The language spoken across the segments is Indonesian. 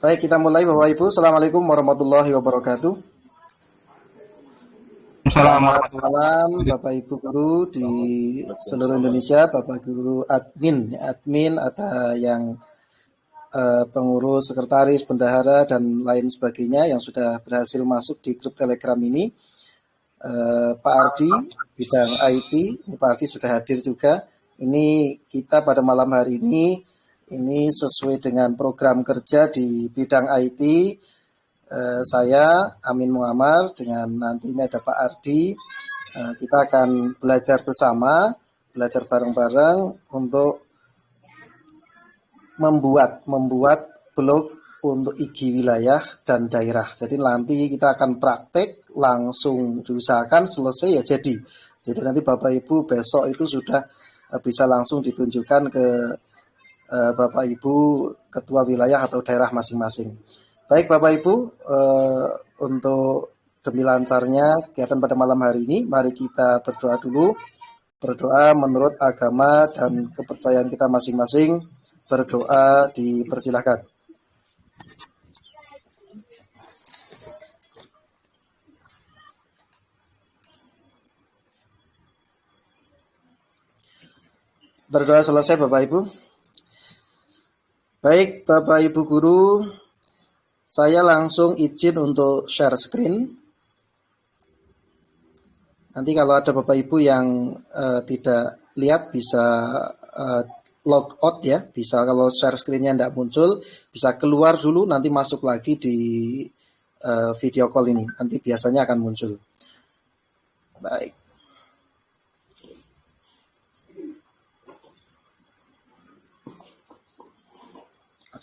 Baik, kita mulai Bapak Ibu. Assalamualaikum warahmatullahi wabarakatuh. Assalamualaikum Selamat warahmatullahi malam wabarakatuh. Bapak Ibu guru di seluruh Indonesia, Bapak guru admin ada yang pengurus, sekretaris, bendahara dan lain sebagainya yang sudah berhasil masuk di grup Telegram ini. Pak Ardi bidang IT, Pak Ardi sudah hadir juga. Ini kita pada malam hari ini sesuai dengan program kerja di bidang IT. Saya Amin Muammar dengan nanti ini ada Pak Ardi. Kita akan belajar bersama, belajar bareng-bareng untuk membuat blog untuk IG wilayah dan daerah. Jadi nanti kita akan praktek langsung diusahakan selesai ya jadi. Jadi nanti Bapak Ibu besok itu sudah bisa langsung ditunjukkan ke Bapak Ibu ketua wilayah atau daerah masing-masing. Baik Bapak Ibu, untuk demi lancarnya kegiatan pada malam hari ini, mari kita berdoa dulu. Berdoa menurut agama dan kepercayaan kita masing-masing. Berdoa dipersilahkan. Berdoa selesai Bapak Ibu. Baik Bapak Ibu guru, saya langsung izin untuk share screen. Nanti kalau ada Bapak Ibu yang tidak lihat bisa log out ya, bisa kalau share screen-nya tidak muncul, bisa keluar dulu nanti masuk lagi di video call ini. Nanti biasanya akan muncul. Baik.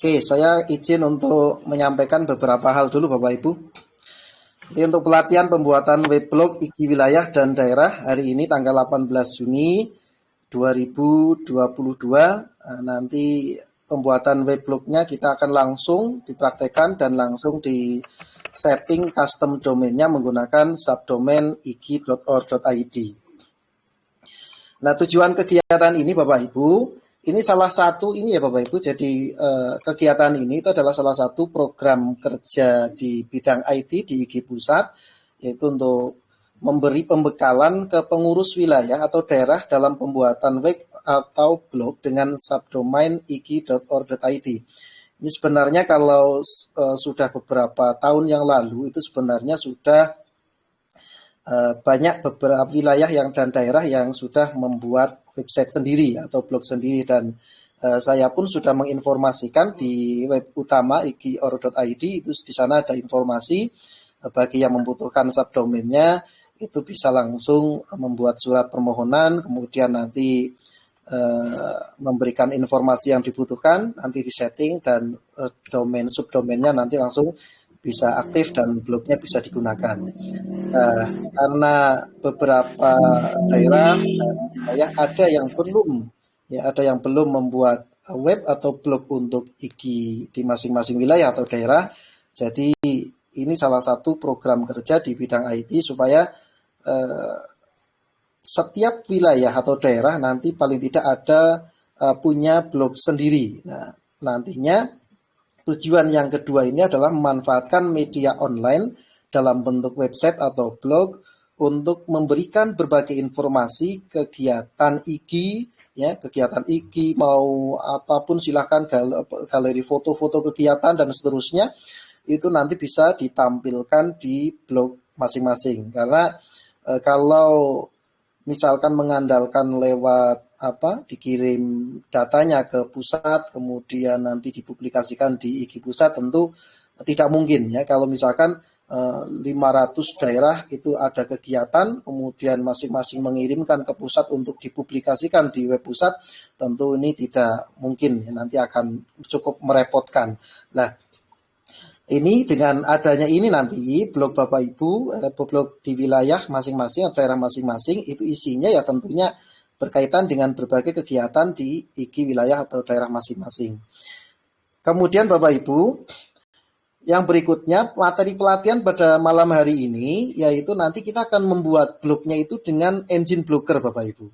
Oke, saya izin untuk menyampaikan beberapa hal dulu Bapak Ibu. Jadi untuk pelatihan pembuatan weblog IG wilayah dan daerah hari ini tanggal 18 Juni 2022, nanti pembuatan weblognya kita akan langsung dipraktekkan dan langsung di setting custom domainnya menggunakan subdomain ig.or.id. Nah, tujuan kegiatan ini Bapak Ibu, ini salah satu ini ya Bapak Ibu, jadi kegiatan ini itu adalah salah satu program kerja di bidang IT di IG Pusat, yaitu untuk memberi pembekalan ke pengurus wilayah atau daerah dalam pembuatan web atau blog dengan subdomain ig.or.id. Ini sebenarnya kalau sudah beberapa tahun yang lalu itu sebenarnya sudah banyak beberapa wilayah dan daerah yang sudah membuat website sendiri atau blog sendiri dan saya pun sudah menginformasikan di web utama ig.or.id itu di sana ada informasi bagi yang membutuhkan subdomainnya itu bisa langsung membuat surat permohonan kemudian nanti memberikan informasi yang dibutuhkan nanti disetting dan domain subdomainnya nanti langsung bisa aktif dan blognya bisa digunakan. Karena beberapa daerah ada yang belum membuat web atau blog untuk IG di masing-masing wilayah atau daerah. Jadi ini salah satu program kerja di bidang IT supaya setiap wilayah atau daerah nanti paling tidak ada punya blog sendiri. Nah, nantinya tujuan yang kedua ini adalah memanfaatkan media online dalam bentuk website atau blog untuk memberikan berbagai informasi kegiatan IG ya, kegiatan IG mau apapun silahkan galeri foto-foto kegiatan dan seterusnya itu nanti bisa ditampilkan di blog masing-masing karena kalau misalkan mengandalkan lewat dikirim datanya ke pusat kemudian nanti dipublikasikan di IG pusat tentu tidak mungkin ya kalau misalkan 500 daerah itu ada kegiatan kemudian masing-masing mengirimkan ke pusat untuk dipublikasikan di web pusat tentu ini tidak mungkin ya, nanti akan cukup merepotkan. Nah, ini dengan adanya ini nanti blog Bapak Ibu, blog di wilayah masing-masing atau daerah masing-masing itu isinya ya tentunya berkaitan dengan berbagai kegiatan di IG wilayah atau daerah masing-masing. Kemudian Bapak Ibu, yang berikutnya materi pelatihan pada malam hari ini yaitu nanti kita akan membuat blognya itu dengan engine blogger Bapak Ibu.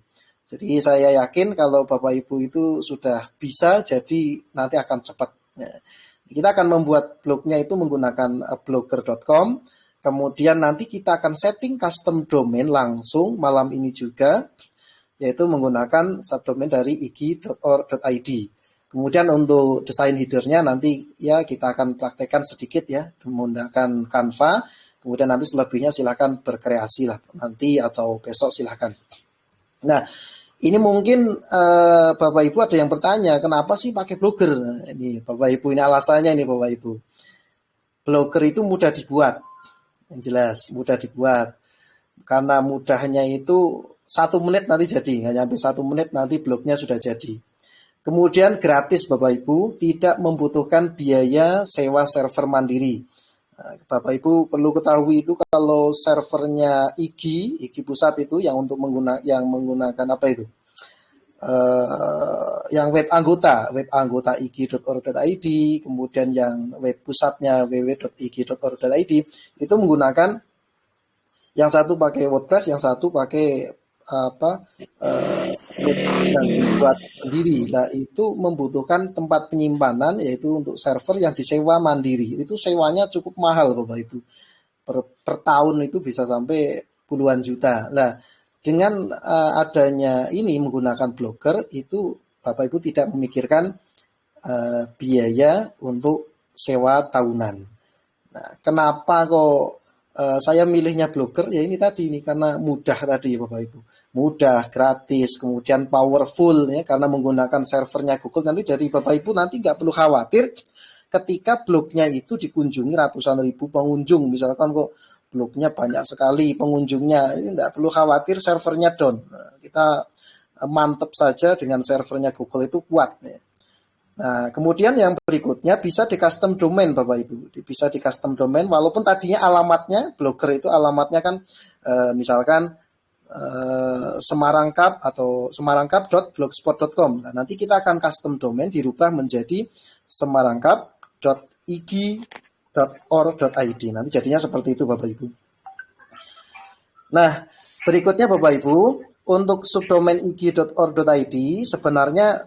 Jadi saya yakin kalau Bapak Ibu itu sudah bisa jadi nanti akan cepat. Kita akan membuat blognya itu menggunakan blogger.com. Kemudian nanti kita akan setting custom domain langsung malam ini juga, yaitu menggunakan subdomain dari igi.or.id. Kemudian untuk desain headernya nanti ya kita akan praktekkan sedikit ya menggunakan Canva. Kemudian nanti selebihnya silahkan berkreasi lah nanti atau besok silahkan. Nah, ini mungkin Bapak Ibu ada yang bertanya, kenapa sih pakai Blogger? Nah, ini Bapak Ibu, ini alasannya ini Bapak Ibu. Blogger itu mudah dibuat, yang jelas mudah dibuat. Karena mudahnya itu 1 menit nanti jadi, nggak nyampe 1 menit nanti blognya sudah jadi. Kemudian gratis Bapak Ibu, tidak membutuhkan biaya sewa server mandiri. Bapak Ibu perlu ketahui itu kalau servernya IG pusat itu yang untuk menggunakan apa itu? Yang web anggota ig.or.id, kemudian yang web pusatnya www.ig.or.id itu menggunakan yang satu pakai WordPress, yang satu pakai web yang dibuat sendiri. Nah, itu membutuhkan tempat penyimpanan yaitu untuk server yang disewa mandiri. Itu sewanya cukup mahal Bapak Ibu. Per tahun itu bisa sampai puluhan juta. Nah, dengan adanya ini menggunakan Blogger itu Bapak Ibu tidak memikirkan biaya untuk sewa tahunan. Nah, kenapa kok saya milihnya Blogger? Ya ini tadi ini karena mudah tadi Bapak Ibu. Mudah, gratis, kemudian powerful ya karena menggunakan servernya Google. Nanti jadi Bapak Ibu nanti nggak perlu khawatir ketika blognya itu dikunjungi ratusan ribu pengunjung. Misalkan kok blognya banyak sekali pengunjungnya, ini nggak perlu khawatir servernya down. Kita mantep saja dengan servernya Google itu kuat ya. Nah, kemudian yang berikutnya bisa di custom domain Bapak Ibu. Bisa di custom domain walaupun tadinya alamatnya Blogger itu alamatnya kan misalkan Semarangcup atau semarangcup.blogspot.com. Nah, nanti kita akan custom domain dirubah menjadi semarangcup.ig.or.id. Nanti jadinya seperti itu Bapak Ibu. Nah, berikutnya Bapak Ibu, untuk subdomain ig.or.id sebenarnya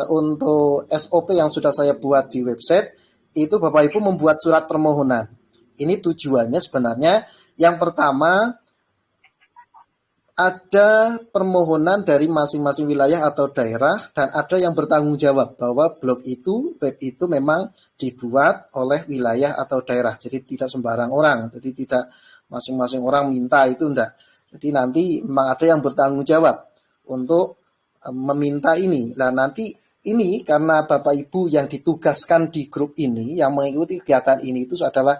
untuk SOP yang sudah saya buat di website itu Bapak Ibu membuat surat permohonan. Ini tujuannya sebenarnya yang pertama ada permohonan dari masing-masing wilayah atau daerah dan ada yang bertanggung jawab bahwa blog itu, web itu memang dibuat oleh wilayah atau daerah. Jadi tidak sembarang orang, jadi tidak masing-masing orang minta itu enggak. Jadi nanti memang ada yang bertanggung jawab untuk meminta ini. Nah nanti ini karena Bapak Ibu yang ditugaskan di grup ini, yang mengikuti kegiatan ini itu adalah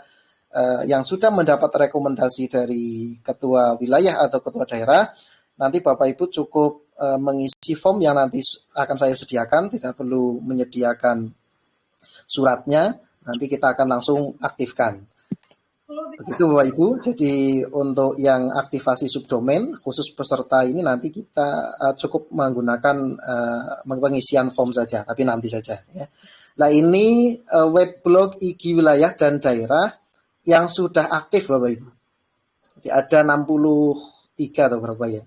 yang sudah mendapat rekomendasi dari ketua wilayah atau ketua daerah, nanti Bapak Ibu cukup mengisi form yang nanti akan saya sediakan, tidak perlu menyediakan suratnya, nanti kita akan langsung aktifkan. Begitu Bapak Ibu, jadi untuk yang aktivasi subdomain, khusus peserta ini nanti kita cukup menggunakan pengisian form saja, tapi nanti saja. Ya. Nah ini web blog IG wilayah dan daerah yang sudah aktif Bapak Ibu. Jadi ada 63 atau berapa ya?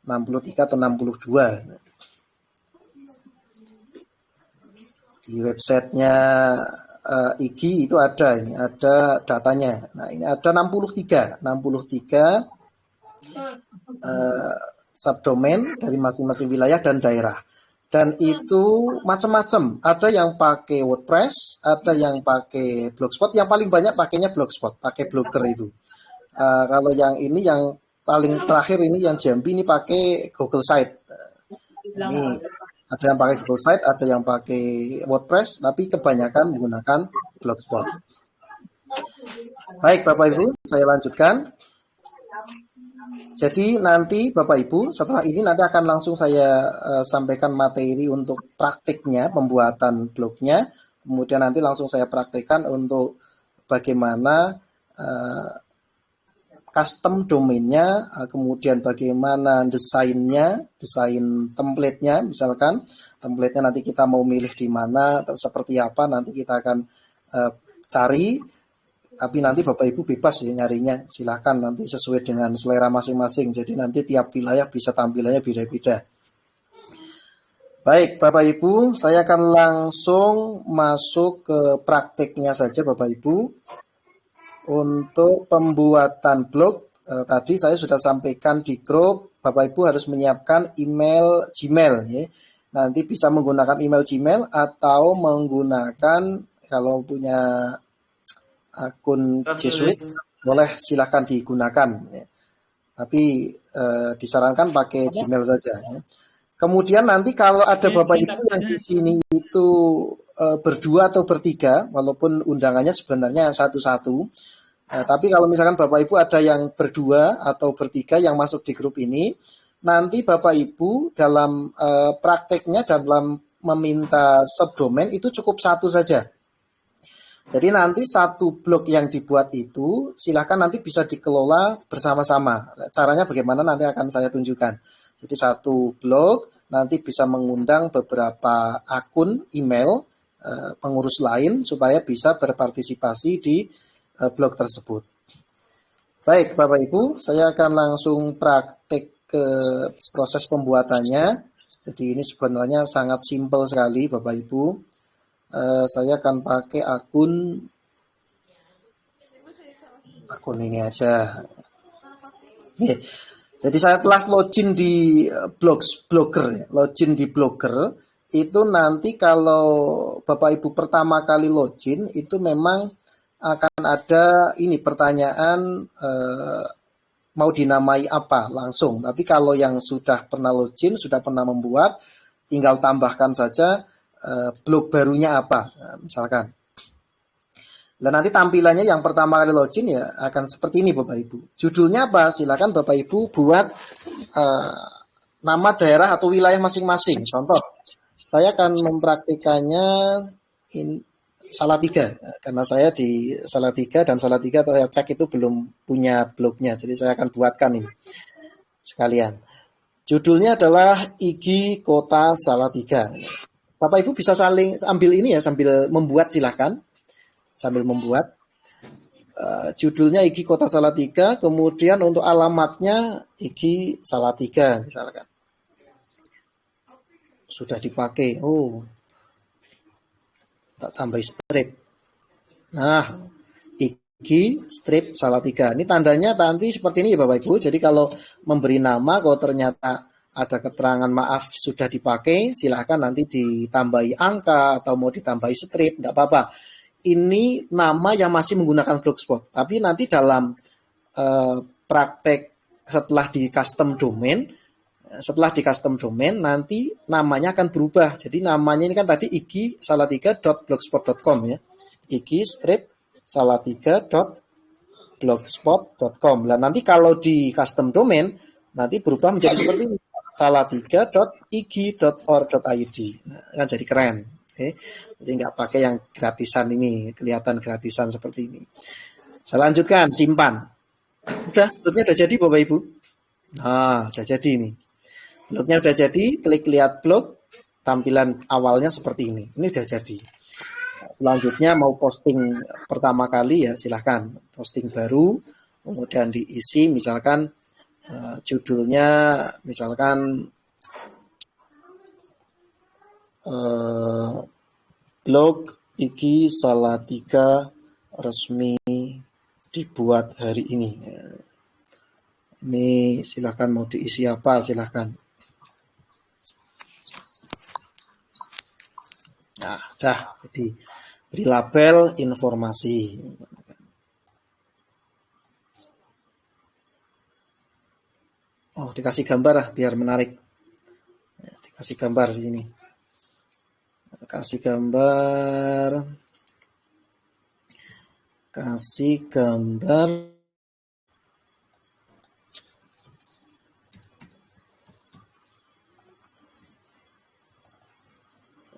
63 atau 62. Di websitenya IG itu ada ini, ada datanya. Nah, ini ada 63 subdomain dari masing-masing wilayah dan daerah. Dan itu macam-macam. Ada yang pakai WordPress, ada yang pakai Blogspot. Yang paling banyak pakainya Blogspot, pakai Blogger itu. Kalau yang ini yang paling terakhir ini yang Jambi ini pakai Google Site. Ini ada yang pakai Google Site, ada yang pakai WordPress, tapi kebanyakan menggunakan Blogspot. Baik Bapak Ibu, saya lanjutkan. Jadi nanti Bapak Ibu setelah ini nanti akan langsung saya sampaikan materi untuk praktiknya pembuatan blognya. Kemudian nanti langsung saya praktekkan untuk bagaimana custom domainnya, kemudian bagaimana desainnya, desain template-nya misalkan. Template-nya nanti kita mau milih di mana, seperti apa nanti kita akan cari. Tapi nanti Bapak Ibu bebas ya nyarinya, silahkan nanti sesuai dengan selera masing-masing. Jadi nanti tiap wilayah bisa tampilannya beda-beda. Baik, Bapak Ibu, saya akan langsung masuk ke prakteknya saja, Bapak Ibu. Untuk pembuatan blog, tadi saya sudah sampaikan di grup, Bapak Ibu harus menyiapkan email Gmail, ya. Nanti bisa menggunakan email Gmail atau menggunakan kalau punya akun G Suite, boleh silahkan digunakan, ya. Tapi disarankan pakai Gmail saja, ya. Kemudian nanti kalau ada Bapak Ibu yang di sini itu berdua atau bertiga, walaupun undangannya sebenarnya satu-satu, tapi kalau misalkan Bapak Ibu ada yang berdua atau bertiga yang masuk di grup ini, nanti Bapak Ibu dalam prakteknya dalam meminta subdomain itu cukup satu saja. Jadi nanti satu blog yang dibuat itu silahkan nanti bisa dikelola bersama-sama. Caranya bagaimana nanti akan saya tunjukkan. Jadi satu blog nanti bisa mengundang beberapa akun email pengurus lain supaya bisa berpartisipasi di blog tersebut. Baik Bapak Ibu, saya akan langsung praktek ke proses pembuatannya. Jadi ini sebenarnya sangat simpel sekali Bapak Ibu. Saya akan pakai akun ini aja. Oke. Jadi saya telah login di Blogger, ya. Login di Blogger itu nanti kalau Bapak Ibu pertama kali login itu memang akan ada ini pertanyaan mau dinamai apa langsung. Tapi kalau yang sudah pernah login, sudah pernah membuat, tinggal tambahkan saja blog barunya apa, misalkan. Nah, nanti tampilannya yang pertama kali login ya akan seperti ini Bapak Ibu. Judulnya apa? Silakan Bapak Ibu buat nama daerah atau wilayah masing-masing. Contoh, saya akan mempraktikannya Salatiga, karena saya di Salatiga dan Salatiga saya cek itu belum punya blognya, jadi saya akan buatkan ini sekalian. Judulnya adalah IG Kota Salatiga. Bapak Ibu bisa saling ambil ini ya sambil membuat silahkan. Sambil membuat judulnya IG Kota Salatiga, kemudian untuk alamatnya IG Salatiga misalkan. Sudah dipakai. Oh. Tak tambah strip. Nah, IG strip Salatiga. Ini tandanya nanti seperti ini ya Bapak Ibu. Jadi kalau memberi nama kalau ternyata ada keterangan maaf sudah dipakai, silahkan nanti ditambahi angka atau mau ditambahi strip, tidak apa-apa. Ini nama yang masih menggunakan Blogspot. Tapi nanti dalam praktek setelah di custom domain, nanti namanya akan berubah. Jadi namanya ini kan tadi igsalatiga.blogspot.com ya. ig-salatiga.blogspot.com. Nah, nanti kalau di custom domain nanti berubah menjadi seperti ini. salatiga.ig.or.id. Nah, kan jadi keren. Okay. Jadi nggak pakai yang gratisan ini, kelihatan gratisan seperti ini. Saya lanjutkan, simpan. Udah jadi Bapak Ibu. Nah, udah jadi ini. Blognya udah jadi, klik lihat blog, tampilan awalnya seperti ini. Ini udah jadi. Selanjutnya mau posting pertama kali ya silahkan. Posting baru, kemudian diisi misalkan judulnya misalkan blog IG Salatiga resmi dibuat hari ini. Ini silahkan mau diisi apa silahkan. Nah, dah jadi beri label informasi. Oh, dikasih gambar lah biar menarik. Dikasih gambar di sini. Kasih gambar.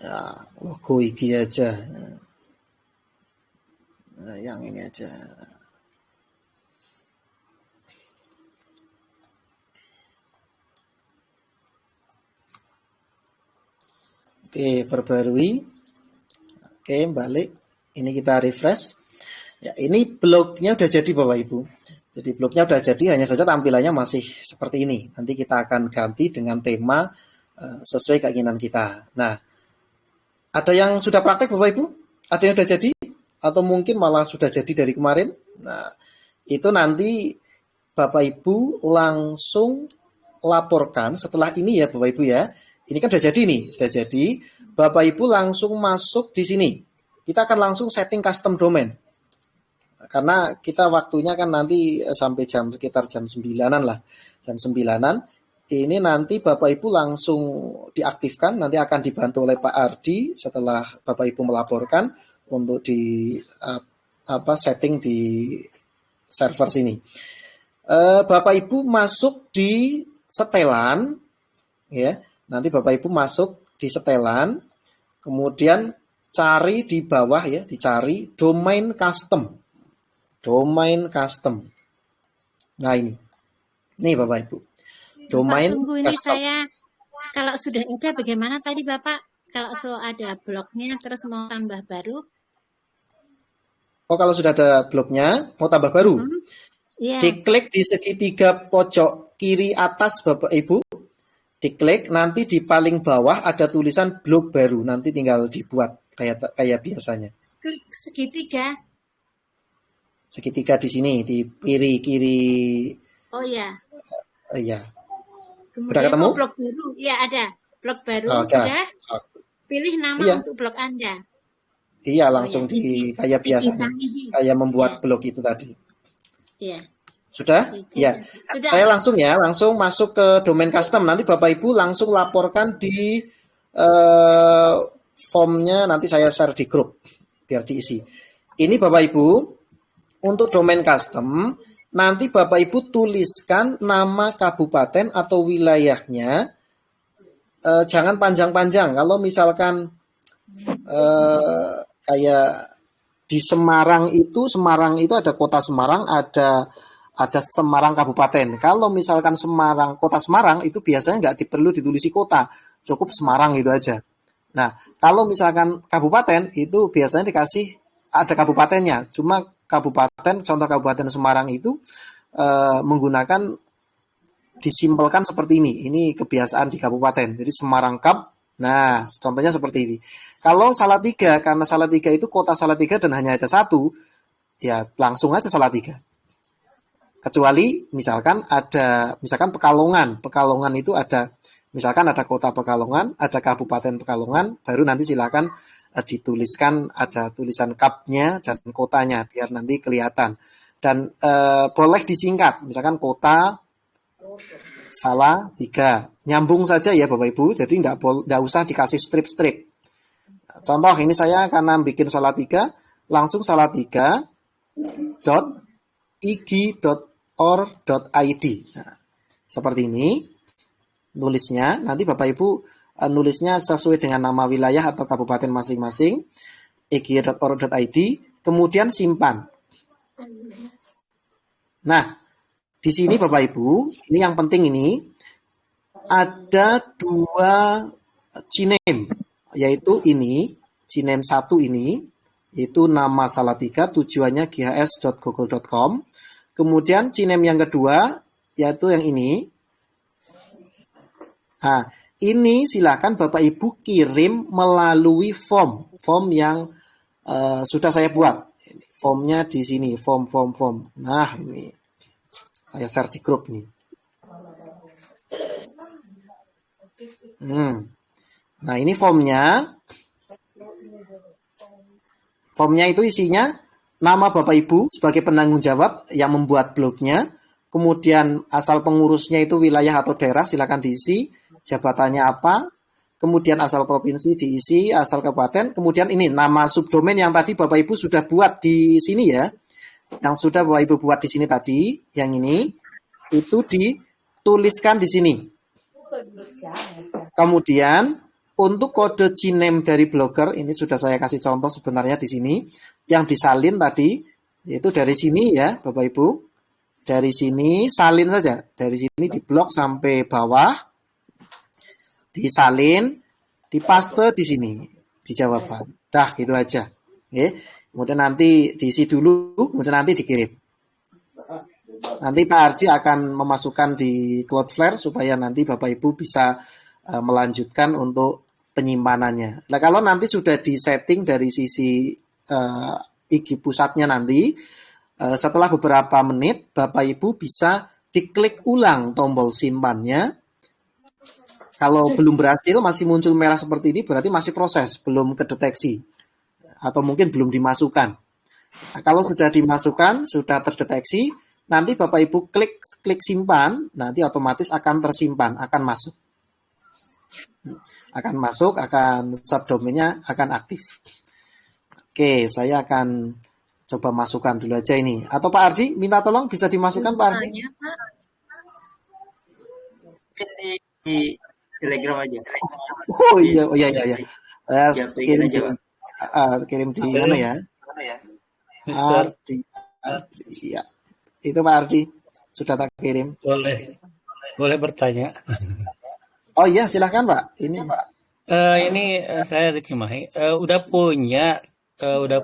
Ya, logo IG aja. Nah, yang ini aja. Oke, perbarui. Oke, balik. Ini kita refresh. Ya, ini blognya udah jadi Bapak Ibu. Jadi blognya udah jadi, hanya saja tampilannya masih seperti ini. Nanti kita akan ganti dengan tema sesuai keinginan kita. Nah, ada yang sudah praktek Bapak Ibu? Ada yang sudah jadi? Atau mungkin malah sudah jadi dari kemarin? Nah, itu nanti Bapak Ibu langsung laporkan setelah ini ya Bapak Ibu ya. Ini kan sudah jadi nih, sudah jadi. Bapak Ibu langsung masuk di sini. Kita akan langsung setting custom domain. Karena kita waktunya kan nanti sampai sekitar jam 9-an lah. Jam 9-an. Ini nanti Bapak Ibu langsung diaktifkan, nanti akan dibantu oleh Pak Ardi setelah Bapak Ibu melaporkan untuk di setting di server sini. Bapak Ibu masuk di setelan, ya. Nanti Bapak Ibu masuk di setelan, kemudian cari di bawah ya, dicari domain custom. Domain custom. Nah ini Bapak Ibu. Domain Bapak, tunggu ini custom. Saya kalau sudah ada bagaimana tadi Bapak? Kalau ada blognya terus mau tambah baru? Oh, kalau sudah ada blognya mau tambah baru? Yeah. Diklik di segitiga pojok kiri atas Bapak Ibu. Diklik, nanti di paling bawah ada tulisan blog baru. Nanti tinggal dibuat kayak biasanya. Klik segitiga. Segitiga di sini, di kiri. Oh ya. Iya. Kemudian udah ketemu? Blog baru. Ya ada. Blog baru sudah. Pilih nama untuk blog Anda. Iya, langsung kayak biasanya. Kayak membuat blog itu tadi. Iya. Sudah? Iya. Saya langsung masuk ke domain custom. Nanti Bapak Ibu langsung laporkan di formnya, nanti saya share di grup biar diisi. Ini Bapak Ibu, untuk domain custom, nanti Bapak Ibu tuliskan nama kabupaten atau wilayahnya. Jangan panjang-panjang. Kalau misalkan kayak di Semarang itu ada kota Semarang, ada Semarang Kabupaten. Kalau misalkan kota Semarang itu biasanya nggak perlu ditulisi kota, cukup Semarang itu aja. Nah, kalau misalkan kabupaten itu biasanya dikasih ada kabupatennya. Cuma contoh kabupaten Semarang itu menggunakan disimpelkan seperti ini. Ini kebiasaan di kabupaten. Jadi Semarang Kap. Nah, contohnya seperti ini. Kalau Salatiga, karena Salatiga itu kota Salatiga dan hanya ada satu, ya langsung aja Salatiga. Kecuali misalkan Pekalongan. Pekalongan itu ada, misalkan ada kota Pekalongan, ada kabupaten Pekalongan, baru nanti silakan dituliskan ada tulisan kapnya dan kotanya biar nanti kelihatan. Dan boleh disingkat, misalkan kota Salatiga. Nyambung saja ya Bapak Ibu, jadi nggak usah dikasih strip-strip. Contoh ini saya karena bikin Salatiga, langsung salatiga.ig.or.id. Nah, seperti ini nulisnya. Nanti Bapak Ibu nulisnya sesuai dengan nama wilayah atau kabupaten masing-masing, ig.or.id, kemudian simpan. Nah, di sini Bapak Ibu, ini yang penting ini, ada 2 CNAME, yaitu ini, CNAME 1 ini, itu nama Salatiga, tujuannya ghs.google.com. Kemudian CNAME yang kedua, yaitu yang ini. Nah, ini silakan Bapak Ibu kirim melalui form yang sudah saya buat. Formnya di sini, form. Nah, ini saya share di grup nih. Nah, ini formnya. Formnya itu isinya nama Bapak Ibu sebagai penanggung jawab yang membuat blognya. Kemudian asal pengurusnya itu wilayah atau daerah silakan diisi. Jabatannya apa. Kemudian asal provinsi diisi, asal kabupaten. Kemudian ini nama subdomain yang tadi Bapak Ibu sudah buat di sini ya. Yang sudah Bapak Ibu buat di sini tadi, yang ini, itu dituliskan di sini. Kemudian, untuk kode CNAME dari blogger, ini sudah saya kasih contoh sebenarnya di sini, yang disalin tadi, yaitu dari sini ya, Bapak Ibu. Dari sini, salin saja. Dari sini di blok sampai bawah, disalin, dipaste di sini, di jawaban. Dah, gitu aja. Oke. Kemudian nanti diisi dulu, kemudian nanti dikirim. Nanti Pak Ardi akan memasukkan di Cloudflare supaya nanti Bapak Ibu bisa melanjutkan untuk penyimpanannya. Nah, kalau nanti sudah disetting dari sisi IG pusatnya nanti, setelah beberapa menit, Bapak Ibu bisa diklik ulang tombol simpannya. Kalau belum berhasil, masih muncul merah seperti ini, berarti masih proses, belum kedeteksi. Atau mungkin belum dimasukkan. Nah, kalau sudah dimasukkan, sudah terdeteksi, nanti Bapak Ibu klik simpan, nanti otomatis akan tersimpan, akan masuk. Akan subdomainnya akan aktif. Oke, saya akan coba masukkan dulu aja ini. Atau Pak Ardi, minta tolong bisa dimasukkan Pak Ardi? Di Telegram aja. Oh iya. Saya kirim di mana ya? Ardi. Ya. Itu Pak Ardi sudah tak kirim. Boleh bertanya. Oh iya, silahkan Pak. Ini Pak. Ini saya dari Cimahi. Udah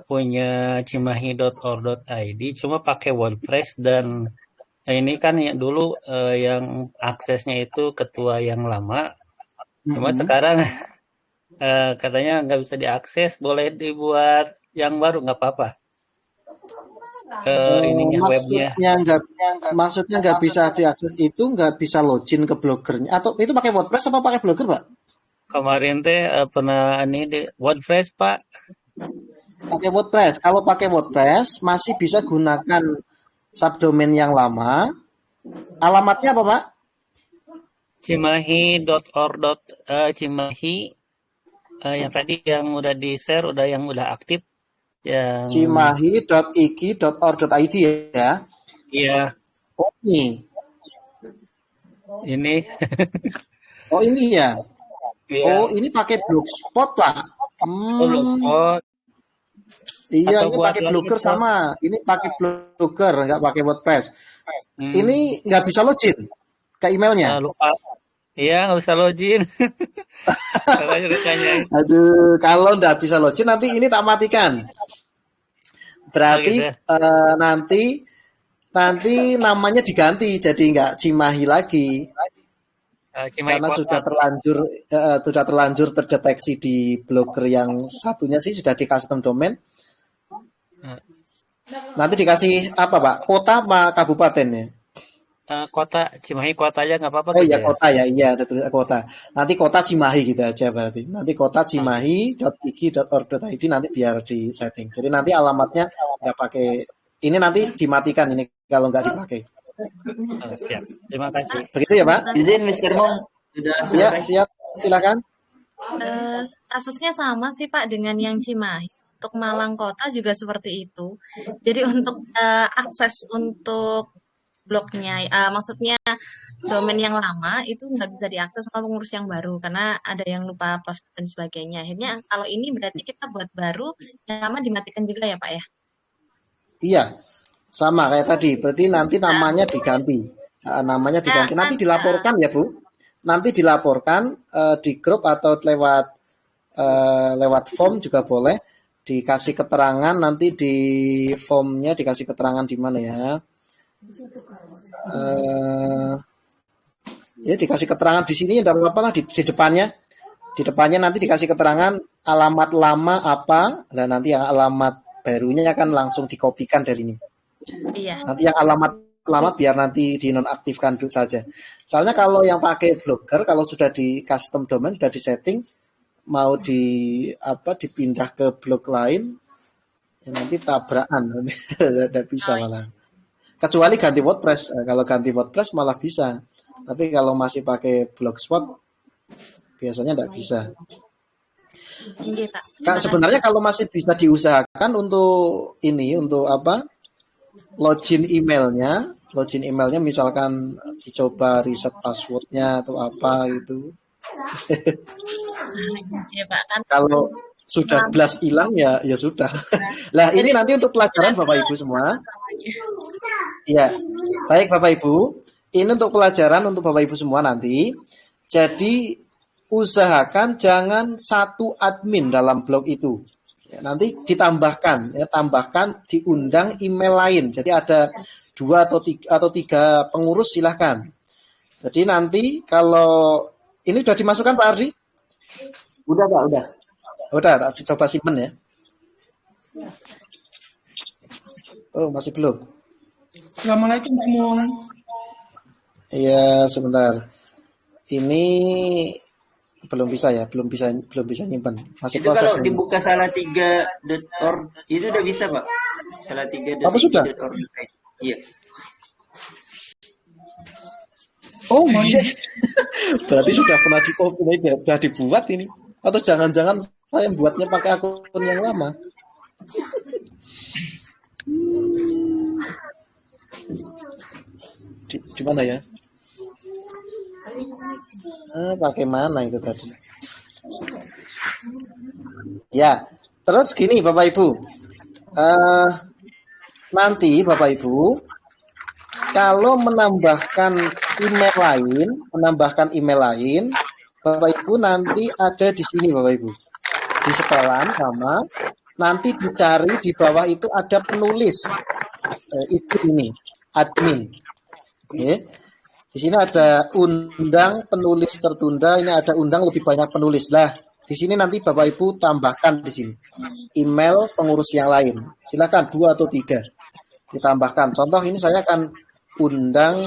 punya cimahi.or.id, cuma pakai WordPress, dan ini kan dulu yang aksesnya itu ketua yang lama. Cuma sekarang katanya nggak bisa diakses, boleh dibuat yang baru nggak apa-apa. Ininya webnya. Maksudnya nggak bisa diakses itu nggak bisa login ke blogernya, atau itu pakai WordPress apa pakai blogger Pak? Kemarin pernah ini di WordPress Pak. Pakai WordPress. Kalau pakai WordPress masih bisa gunakan subdomain yang lama. Alamatnya apa Pak? Cimahi.or. Cimahi yang tadi yang udah di-share, yang udah aktif. Cimahi.ig.or.id ya? Iya. Oh ini. Oh ini ya? Iya. Oh ini pakai Blogspot Pak? Blogspot. Iya, ini pakai Blogger sama. Ini pakai Blogger, nggak pakai WordPress. Ini nggak bisa login ke emailnya. Lupa. Iya, nggak bisa login. Aduh, kalau nggak bisa login nanti ini tak matikan. Berarti nanti namanya diganti, jadi nggak Cimahi lagi. Karena sudah terlanjur terdeteksi di blogger yang satunya sih sudah di custom domain. Nanti dikasih apa Pak? Kota apa kabupatennya? Kota Cimahi, kota aja nggak apa-apa. Oh iya kota ya, iya ada tulis kota. Nanti kota Cimahi gitu aja berarti. Nanti kota cimahi.ig.or.id nanti biar di setting. Jadi nanti alamatnya nggak pakai. Ini nanti dimatikan ini kalau nggak dipakai. Siap. Terima kasih. Begitu ya Pak? Izin Mr. Mong. Ya siap. Silakan. Kasusnya sama sih Pak dengan yang Cimahi. Untuk Malang Kota juga seperti itu. Jadi untuk akses untuk blognya, maksudnya domain yang lama itu nggak bisa diakses sama pengurus yang baru karena ada yang lupa post dan sebagainya. Akhirnya kalau ini berarti kita buat baru, yang lama dimatikan juga ya Pak ya? Iya, sama kayak tadi. Berarti nanti namanya diganti. Namanya diganti. Nanti dilaporkan ya Bu. Nanti dilaporkan di grup atau lewat form juga boleh. Dikasih keterangan nanti di formnya dikasih keterangan di mana ya? Ya dikasih keterangan di sini tidak apa-apa lah di depannya. Di depannya nanti dikasih keterangan alamat lama apa, dan nanti yang alamat barunya akan langsung dikopikan dari ini. Iya. Nanti yang alamat lama biar nanti dinonaktifkan dulu saja. Soalnya kalau yang pakai blogger, kalau sudah di custom domain, sudah di setting, mau dipindah ke blog lain, ya nanti tabrakan, tidak bisa malah. Kecuali ganti WordPress. Kalau ganti WordPress malah bisa. Tapi kalau masih pakai Blogspot, biasanya tidak bisa. Kak, sebenarnya kalau masih bisa diusahakan untuk login emailnya misalkan dicoba reset passwordnya atau apa gitu. Ya, Pak, kan? Kalau sudah blast hilang ya sudah. Lah ini nanti untuk pelajaran Bapak Ibu semua. Iya, baik Bapak Ibu. Ini untuk pelajaran untuk Bapak Ibu semua nanti. Jadi usahakan jangan satu admin dalam blog itu. Ya, nanti tambahkan diundang email lain. Jadi ada 2 atau 3 pengurus silahkan. Jadi nanti kalau Ini sudah dimasukkan Pak Ardi? Udah Pak, udah. Udah, tak coba simpen ya. Oh, masih belum. Assalamualaikum Pak Mun. Iya, sebentar. Ini belum bisa ya, belum bisa nyimpen. Masih Itu proses. kalau dibuka salatiga.org itu udah bisa Pak. Apa sudah? Salatiga.org. Iya. Oh iya, berarti sudah pernah sudah dibuat ini. Atau jangan-jangan saya buatnya pakai akun yang lama. Di mana ya? Pakai mana itu tadi? Ya, terus gini Bapak Ibu. Nanti Bapak Ibu, kalau menambahkan email lain, Bapak Ibu nanti ada di sini Bapak Ibu. Di setelan sama, nanti dicari di bawah itu ada penulis. Itu ini, admin. Oke. Di sini ada undang penulis tertunda, ini ada undang lebih banyak penulis lah. Di sini nanti Bapak Ibu tambahkan di sini email pengurus yang lain. Silakan 2 atau 3 ditambahkan. Contoh ini saya akan undang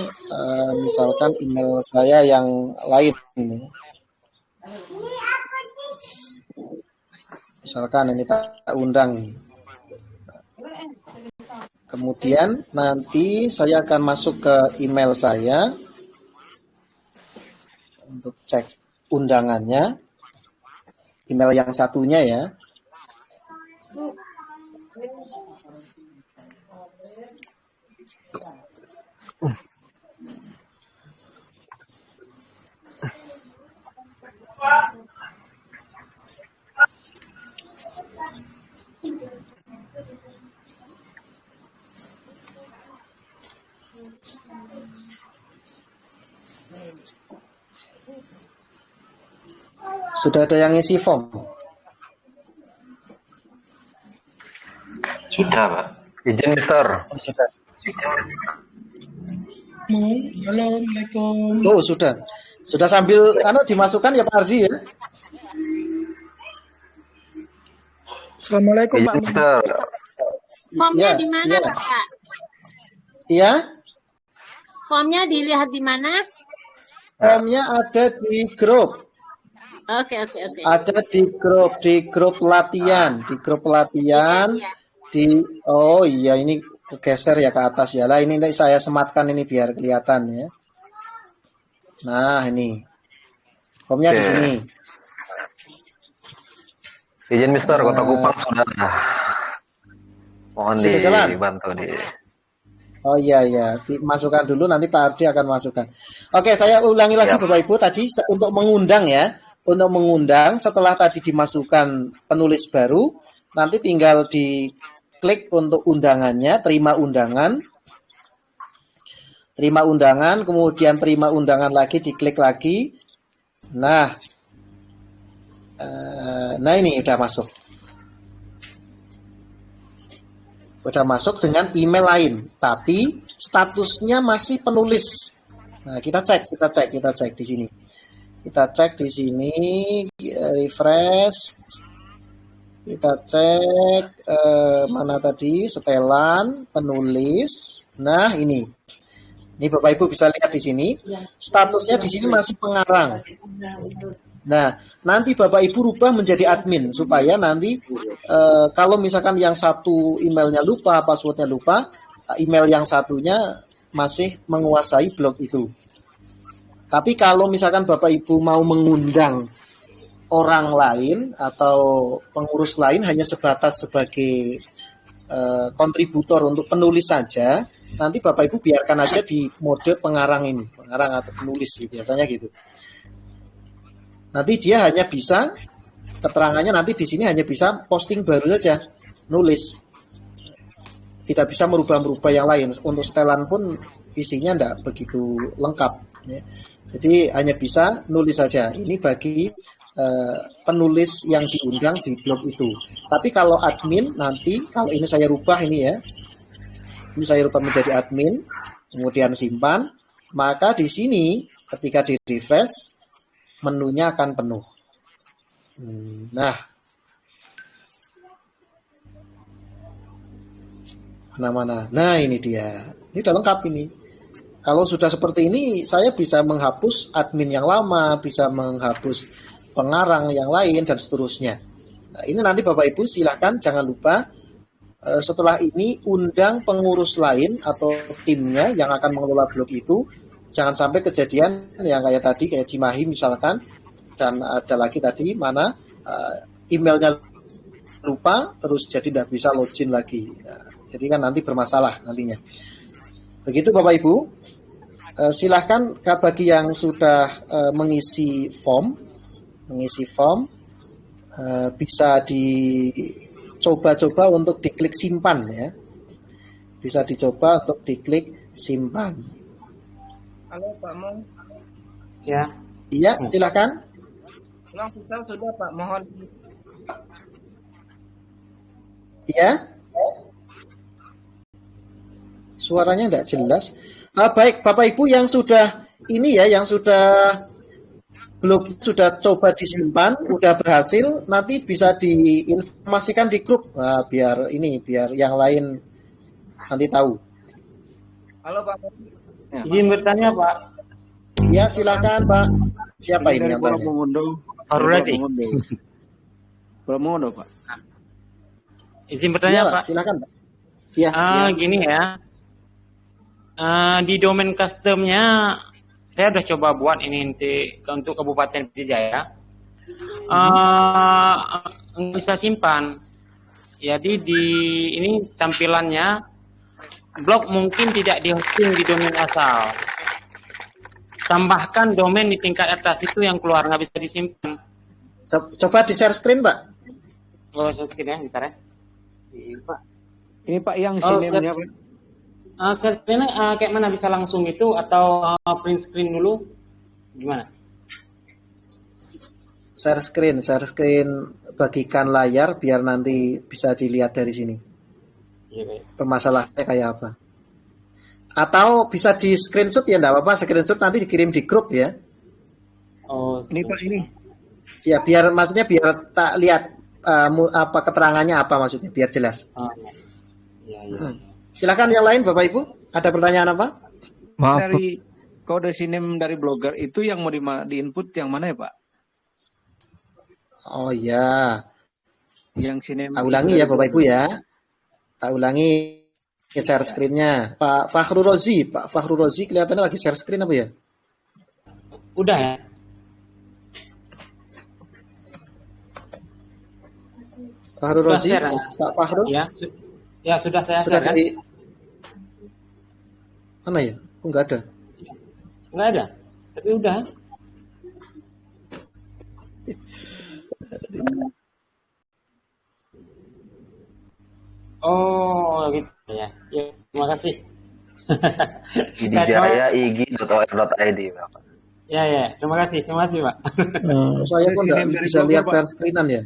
misalkan email saya yang lain ini. Misalkan ini tak undang ini. Kemudian nanti saya akan masuk ke email saya untuk cek undangannya. Email yang satunya ya. Sudah ada yang isi form? Sudah, Pak. Izin, Mister. Oh, sudah. Halo, Assalamualaikum. Oh, sudah. Sudah sambil dimasukkan ya Pak Arzi ya? Assalamualaikum Izin, Pak Mun. Mister. Formnya Ya, di mana, ya. Pak? Iya, Formnya dilihat di mana? formnya ada di grup. Oke. Ada di grup latihan, oh iya ini geser ya ke atas ya lah, ini saya sematkan ini biar kelihatan ya. Nah ini formnya di Oke. sini. Izin, Mister. Kota Kupang sudah. Mohon Sudah jalan? dibantu di. Oh iya, masukkan dulu nanti Pak Ardi akan masukkan. Oke, saya ulangi lagi Siap. Bapak Ibu tadi untuk mengundang ya. Untuk mengundang setelah tadi dimasukkan penulis baru, nanti tinggal diklik untuk undangannya, terima undangan, kemudian terima undangan lagi, diklik lagi. Nah ini udah masuk. Udah masuk dengan email lain, tapi statusnya masih penulis. Nah, kita cek di sini. Kita cek di sini, refresh. Kita cek mana tadi, setelan, penulis. Nah, ini Bapak Ibu bisa lihat di sini. Statusnya di sini masih pengarang. Nah, nanti Bapak Ibu rubah menjadi admin supaya nanti kalau misalkan yang satu emailnya lupa, passwordnya lupa, email yang satunya masih menguasai blog itu. Tapi kalau misalkan Bapak Ibu mau mengundang orang lain atau pengurus lain hanya sebatas sebagai kontributor untuk penulis saja, nanti Bapak Ibu biarkan aja di mode pengarang ini, pengarang atau penulis biasanya gitu. Nanti dia hanya bisa keterangannya nanti di sini hanya bisa posting baru saja, nulis. Tidak bisa merubah yang lain. Untuk setelan pun isinya tidak begitu lengkap. Ya. Jadi hanya bisa nulis saja. Ini bagi penulis yang diundang di blog itu. Tapi kalau admin nanti, kalau ini saya rubah ini ya, ini saya rubah menjadi admin, kemudian simpan, maka di sini ketika di refresh, menunya akan penuh. Nah, mana-mana. Nah, ini dia. Ini udah lengkap ini. Kalau sudah seperti ini, saya bisa menghapus admin yang lama, bisa menghapus pengarang yang lain, dan seterusnya. Nah, ini nanti Bapak Ibu silahkan jangan lupa setelah ini undang pengurus lain atau timnya yang akan mengelola blog itu. Jangan sampai kejadian yang kayak tadi, kayak Cimahi misalkan, dan ada lagi tadi mana emailnya lupa, terus jadi tidak bisa login lagi. Nah, jadi kan nanti bermasalah nantinya. Begitu Bapak Ibu. Silahkan bagi yang sudah mengisi form, bisa dicoba-coba untuk diklik simpan ya. Bisa dicoba untuk diklik simpan. Halo Pak Mong. Ya. Iya, silakan. Ulang pisau sudah Pak, mohon. Iya. Suaranya tidak jelas. Baik, Bapak Ibu yang sudah ini ya, yang sudah blog sudah coba disimpan, udah berhasil, nanti bisa diinformasikan di grup. Nah, biar yang lain nanti tahu. Halo Pak. Izin bertanya Pak. Ya silakan Pak. Siapa ini yang tanya? Arulati. Promodo Pak. Izin bertanya Ya, Pak. Silakan Pak. Ya. Gini ya. Di domain customnya saya udah coba buat ini untuk Kabupaten Pidijaya. Nggak bisa simpan. Jadi ini tampilannya blog mungkin tidak di hosting di domain asal. Tambahkan domain di tingkat atas itu yang keluar nggak bisa disimpan. Coba di share screen Pak. Oh, share screen ya, bentar ya. Pak. Ini Pak yang sinemnya Pak. Share screen kayak mana, bisa langsung itu atau print screen dulu? Gimana? Share screen, bagikan layar biar nanti bisa dilihat dari sini. Iya, Permasalahannya kayak apa? Atau bisa di screenshot ya, enggak apa-apa, screenshot nanti dikirim di grup ya. Oh, Ini Pak ini. Ya, biar tak lihat apa keterangannya apa maksudnya, biar jelas. Iya. Silakan yang lain Bapak Ibu, ada pertanyaan apa? Maaf. Dari kode sinem dari blogger itu yang mau di input yang mana ya Pak? Oh ya. Yang sinem. Tak ulangi ya Bapak Ibu ya. Tak ulangi share screen-nya. Pak Fahru Rozi kelihatannya lagi share screen apa ya? Udah ya. Fahru Rozi, share, Pak Fahru? Ya, sudah saya Sudah share kan? Mana ya? Oh, enggak ada. Nggak ada, tapi udah. Oh, gitu ya. Ya, terima kasih. Pidijaya ig.or.id Bapak. Ya, terima kasih Pak. Saya kok enggak bisa lihat share screen-an ya?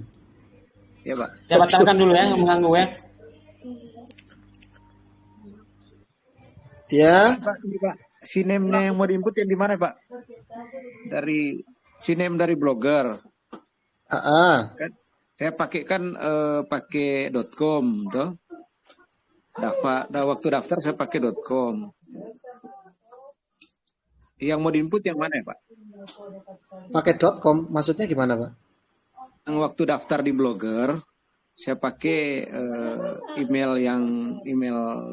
Ya Pak. Saya batalkan dulu ya, mengganggu ya. Ya. Pak, sinemnya yang mau diinput yang di mana Pak? Dari sinem dari blogger. Kan, saya pakai pakai .com toh. Waktu daftar saya pakai .com. Yang mau diinput yang mana ya Pak? Pakai .com maksudnya gimana Pak? Yang waktu daftar di blogger saya pakai email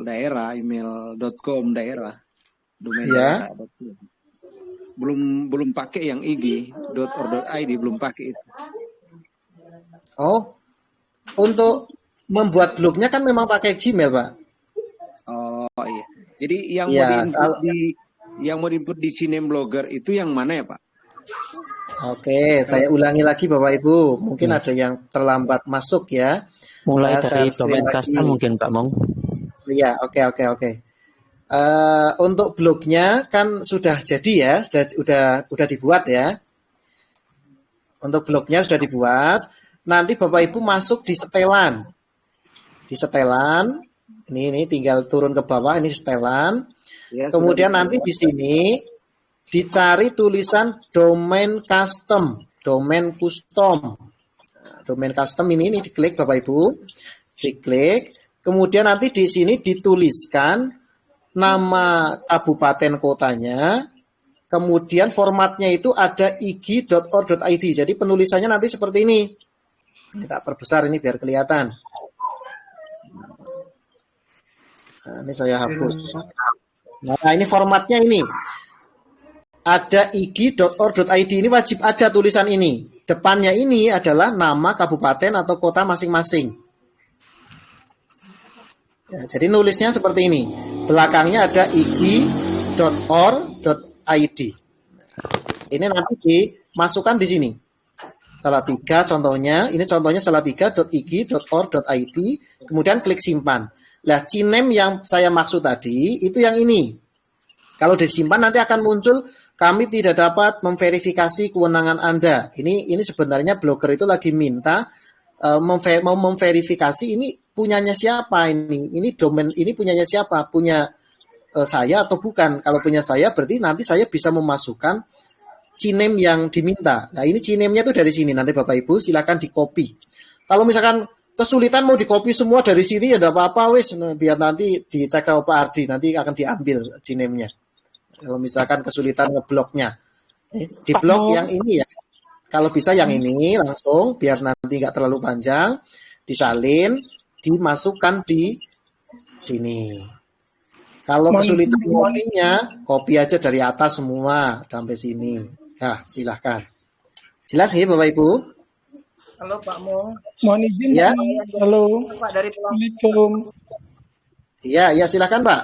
daerah, email .com daerah, domain ya. daerah. Belum pakai yang ig.or.id, belum pakai itu. Oh, untuk membuat blognya kan memang pakai Gmail Pak. Oh iya. Jadi yang mau diinput di sinem blogger itu yang mana ya Pak? Oke, saya ulangi lagi Bapak Ibu. Mungkin ada yang terlambat masuk ya. Mulai dari domain custom mungkin Pak Mong. Iya, oke. Untuk blognya kan sudah jadi ya, sudah dibuat ya. Untuk blognya sudah dibuat. Nanti Bapak Ibu masuk di setelan. Di setelan, ini tinggal turun ke bawah, ini setelan. Ya, kemudian nanti di sini dicari tulisan domain custom, domain custom. Nah, domain custom ini diklik Bapak Ibu, diklik, kemudian nanti di sini dituliskan nama kabupaten kotanya, kemudian formatnya itu ada ig.or.id. Jadi penulisannya nanti seperti ini. Kita perbesar ini biar kelihatan. Nah, ini saya hapus. Nah, ini formatnya ini. Ada ig.or.id, ini wajib ada tulisan ini. Depannya ini adalah nama kabupaten atau kota masing-masing. Ya, jadi nulisnya seperti ini. Belakangnya ada ig.or.id. Ini nanti dimasukkan di sini. Salatiga contohnya, ini contohnya salatiga.ig.or.id, kemudian klik simpan. Nah, Cinem yang saya maksud tadi, itu yang ini. Kalau disimpan nanti akan muncul, kami tidak dapat memverifikasi kewenangan Anda. Ini sebenarnya blogger itu lagi minta mau memverifikasi ini punyanya siapa ini. Ini domain ini punyanya siapa? Punya saya atau bukan? Kalau punya saya berarti nanti saya bisa memasukkan Cinem yang diminta. Nah, ini Cinemnya itu dari sini. Nanti Bapak Ibu silakan di-copy. Kalau misalkan kesulitan mau di-copy semua dari sini ya enggak apa-apa wis, biar nanti dicek sama Pak Ardi, nanti akan diambil Cinemnya. Kalau misalkan kesulitan ngebloknya, di blok yang ini ya. Kalau bisa yang ini langsung, biar nanti nggak terlalu panjang, disalin, dimasukkan di sini. Kalau kesulitan copy-nya, copy aja dari atas semua sampai sini. Nah, silahkan. Jelas ya Bapak Ibu? Halo Pak Mong. Mohon izin. Ya. Halo. Pak dari Pulau. Assalamualaikum. Iya, silakan Pak.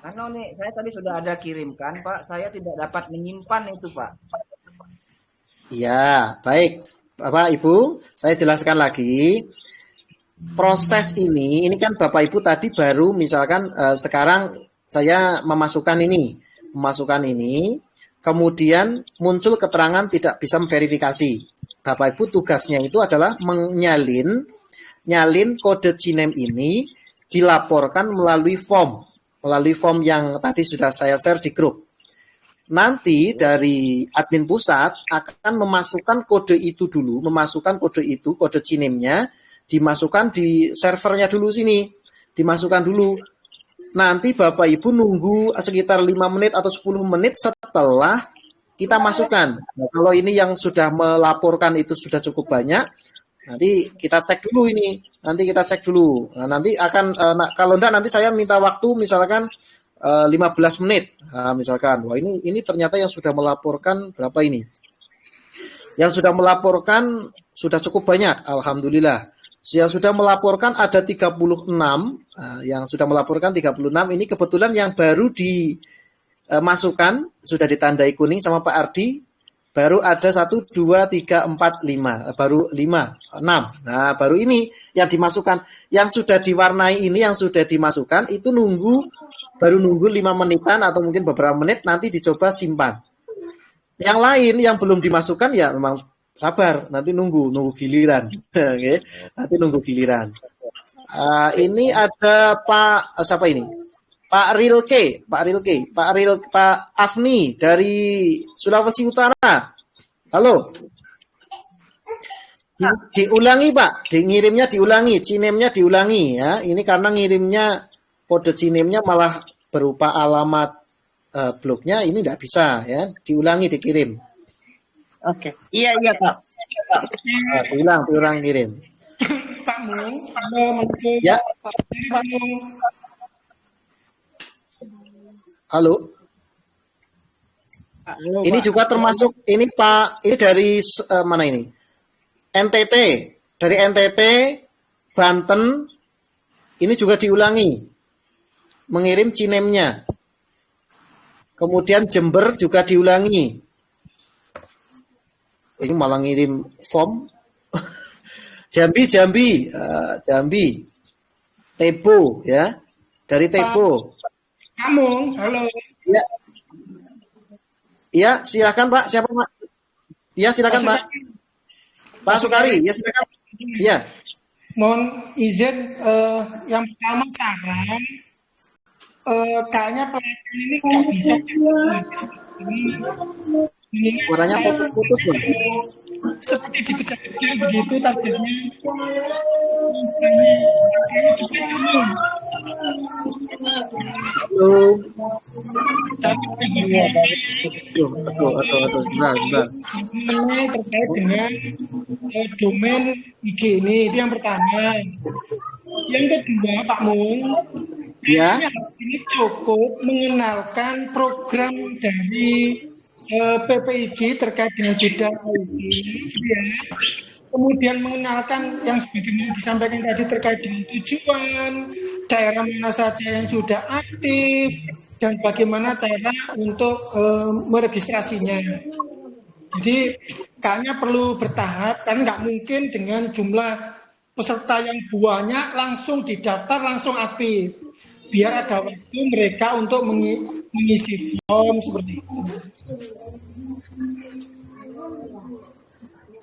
Nih, saya tadi sudah ada kirimkan, Pak. Saya tidak dapat menyimpan itu, Pak. Iya, baik. Bapak Ibu, saya jelaskan lagi. Proses ini kan Bapak Ibu tadi baru misalkan sekarang saya memasukkan ini, kemudian muncul keterangan tidak bisa memverifikasi. Bapak Ibu tugasnya itu adalah nyalin kode Cinem ini dilaporkan melalui form yang tadi sudah saya share di grup. Nanti dari admin pusat akan memasukkan kode itu dulu, kode Cinemnya, dimasukkan di servernya dulu sini, dimasukkan dulu. Nanti Bapak Ibu nunggu sekitar 5 menit atau 10 menit setelah kita masukkan. Nah, kalau ini yang sudah melaporkan itu sudah cukup banyak, nanti kita cek dulu ini. Nah, nanti akan kalau enggak nanti saya minta waktu misalkan 15 menit. Nah, misalkan, wah ini ternyata yang sudah melaporkan berapa ini? Yang sudah melaporkan sudah cukup banyak, alhamdulillah. Yang sudah melaporkan ada 36, yang sudah melaporkan 36 ini kebetulan yang baru dimasukkan sudah ditandai kuning sama Pak Ardi. Baru ada 1, 2, 3, 4, 5. Baru 5, 6. Nah, baru ini yang dimasukkan. Yang sudah diwarnai ini, yang sudah dimasukkan, itu baru nunggu 5 menitan atau mungkin beberapa menit, nanti dicoba simpan. Yang lain yang belum dimasukkan ya memang sabar, nanti nunggu giliran. Okay. Nanti nunggu giliran. Ini ada Pak, siapa ini? Pak Afni dari Sulawesi Utara. Halo. Diulangi Pak, ngirimnya diulangi, Cinemnya diulangi ya. Ini karena ngirimnya kode Cinemnya malah berupa alamat blognya, ini tidak bisa ya. Diulangi dikirim. Oke. Iya Pak. Diulang kirim. Pak Mung, halo. Ya. Pak Mung. Halo. Ini juga termasuk ini Pak, ini dari mana ini? NTT, dari NTT, Banten, ini juga diulangi, mengirim Cinemnya. Kemudian Jember juga diulangi. Ini malah ngirim form. Jambi, Tebo ya, dari Tebo. Kamu, halo. Ya. Ya, silakan Pak. Siapa Pak? Ya, silakan Pak. Pak Sukari, ya silakan. Ya. Mohon izin, yang pertama saran, kayaknya pelatihan ini kok bisa Suaranya putus-putus, Bang. Seperti dikejar-kejar begitu targetnya. Halo. Sebentar. Terkait dengan domain IG ini, itu yang pertama. Yang kedua, Pak Mung, Ya. ini cukup mengenalkan program dari PPIG terkait dengan bidang IT, ya. Kemudian mengenalkan yang sebagaimana disampaikan tadi terkait dengan tujuan, daerah mana saja yang sudah aktif, dan bagaimana cara untuk meregistrasinya. Jadi kayaknya perlu bertahap, karena nggak mungkin dengan jumlah peserta yang banyak langsung didaftar, langsung aktif. Biar ada waktu mereka untuk mengisi form seperti itu.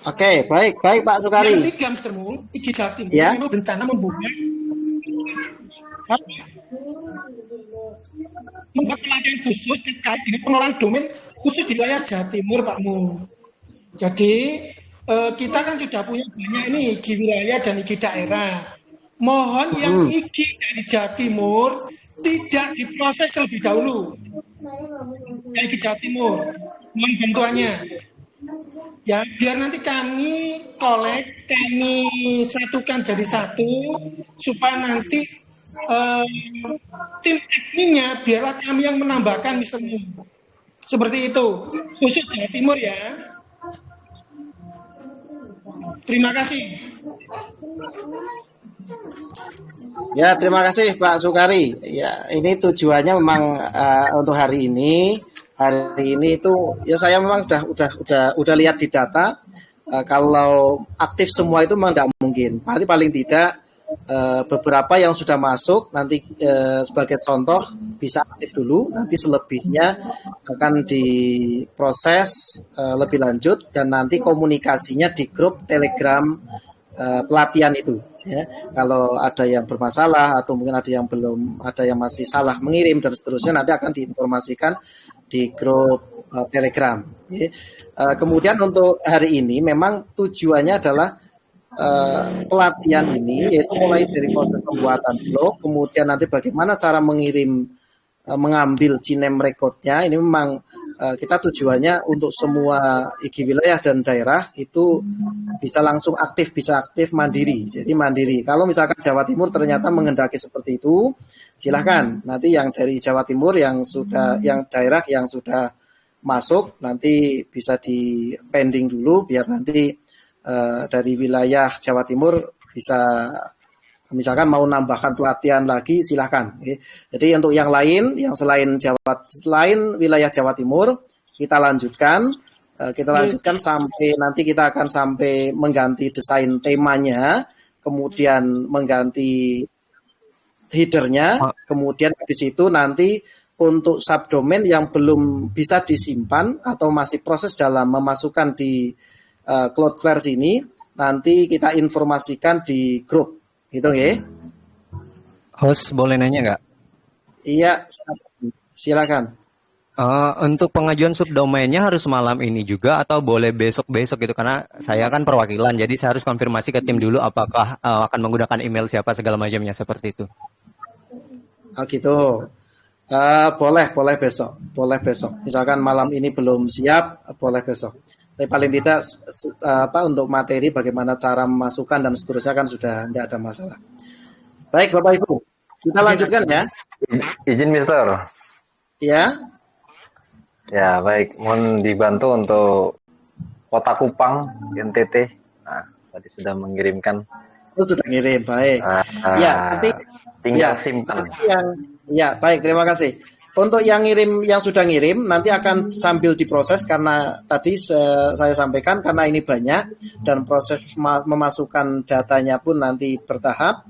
Oke, baik Pak Sukari. Yang ketiga, Mr. Mung, IG Jatim Ya. memang berencana membuka pelatihan khusus terkait dengan pengelolaan domain khusus di wilayah Jawa Timur, Pak Mung. Jadi kita kan sudah punya banyak ini IG wilayah dan IG daerah. Mohon yang IG dari Jawa Timur tidak diproses lebih dahulu. IG Jawa Timur, mohon bantuannya. Ya, biar nanti kami satukan jadi satu, supaya nanti tim adminnya biarlah kami yang menambahkan misalnya. Seperti itu, khusus Jawa Timur ya. Terima kasih. Ya, terima kasih Pak Sukari. Ya, ini tujuannya memang untuk hari ini. Hari ini itu ya saya memang udah lihat di data kalau aktif semua itu memang tidak mungkin. Paling tidak beberapa yang sudah masuk nanti sebagai contoh bisa aktif dulu, nanti selebihnya akan diproses lebih lanjut dan nanti komunikasinya di grup Telegram pelatihan itu. Ya, kalau ada yang bermasalah atau mungkin ada yang belum, ada yang masih salah mengirim dan seterusnya nanti akan diinformasikan di grup Telegram. Ya. Kemudian untuk hari ini memang tujuannya adalah pelatihan ini yaitu mulai dari proses pembuatan blog, kemudian nanti bagaimana cara mengambil Cinem recordnya. Ini memang kita tujuannya untuk semua IG wilayah dan daerah itu bisa langsung aktif, bisa aktif mandiri. Jadi mandiri. Kalau misalkan Jawa Timur ternyata menghendaki seperti itu, silahkan. Nanti yang dari Jawa Timur yang daerah yang sudah masuk nanti bisa di pending dulu biar nanti dari wilayah Jawa Timur bisa misalkan mau nambahkan pelatihan lagi silahkan. Jadi untuk yang lain yang selain wilayah Jawa Timur kita lanjutkan sampai nanti kita akan sampai mengganti desain temanya, kemudian mengganti headernya, kemudian habis itu nanti untuk subdomain yang belum bisa disimpan atau masih proses dalam memasukkan di Cloudflare ini nanti kita informasikan di grup. Gitu ya. Host boleh nanya nggak? Iya, silakan. Untuk pengajuan subdomainnya harus malam ini juga atau boleh besok-besok gitu? Karena saya kan perwakilan, jadi saya harus konfirmasi ke tim dulu apakah akan menggunakan email siapa segala macamnya seperti itu. Oh gitu. Boleh besok. Misalkan malam ini belum siap, boleh besok. Tapi paling tidak untuk materi bagaimana cara memasukkan dan seterusnya kan sudah tidak ada masalah. Baik Bapak Ibu, kita lanjutkan ya. Izin Mister. Ya. Ya baik, mohon dibantu untuk Kota Kupang NTT. Nah, tadi sudah mengirimkan. Sudah ngirim, baik. Ya, nanti tinggal simpan. Baik, terima kasih. Untuk yang sudah ngirim nanti akan sambil diproses karena tadi saya sampaikan karena ini banyak dan proses memasukkan datanya pun nanti bertahap.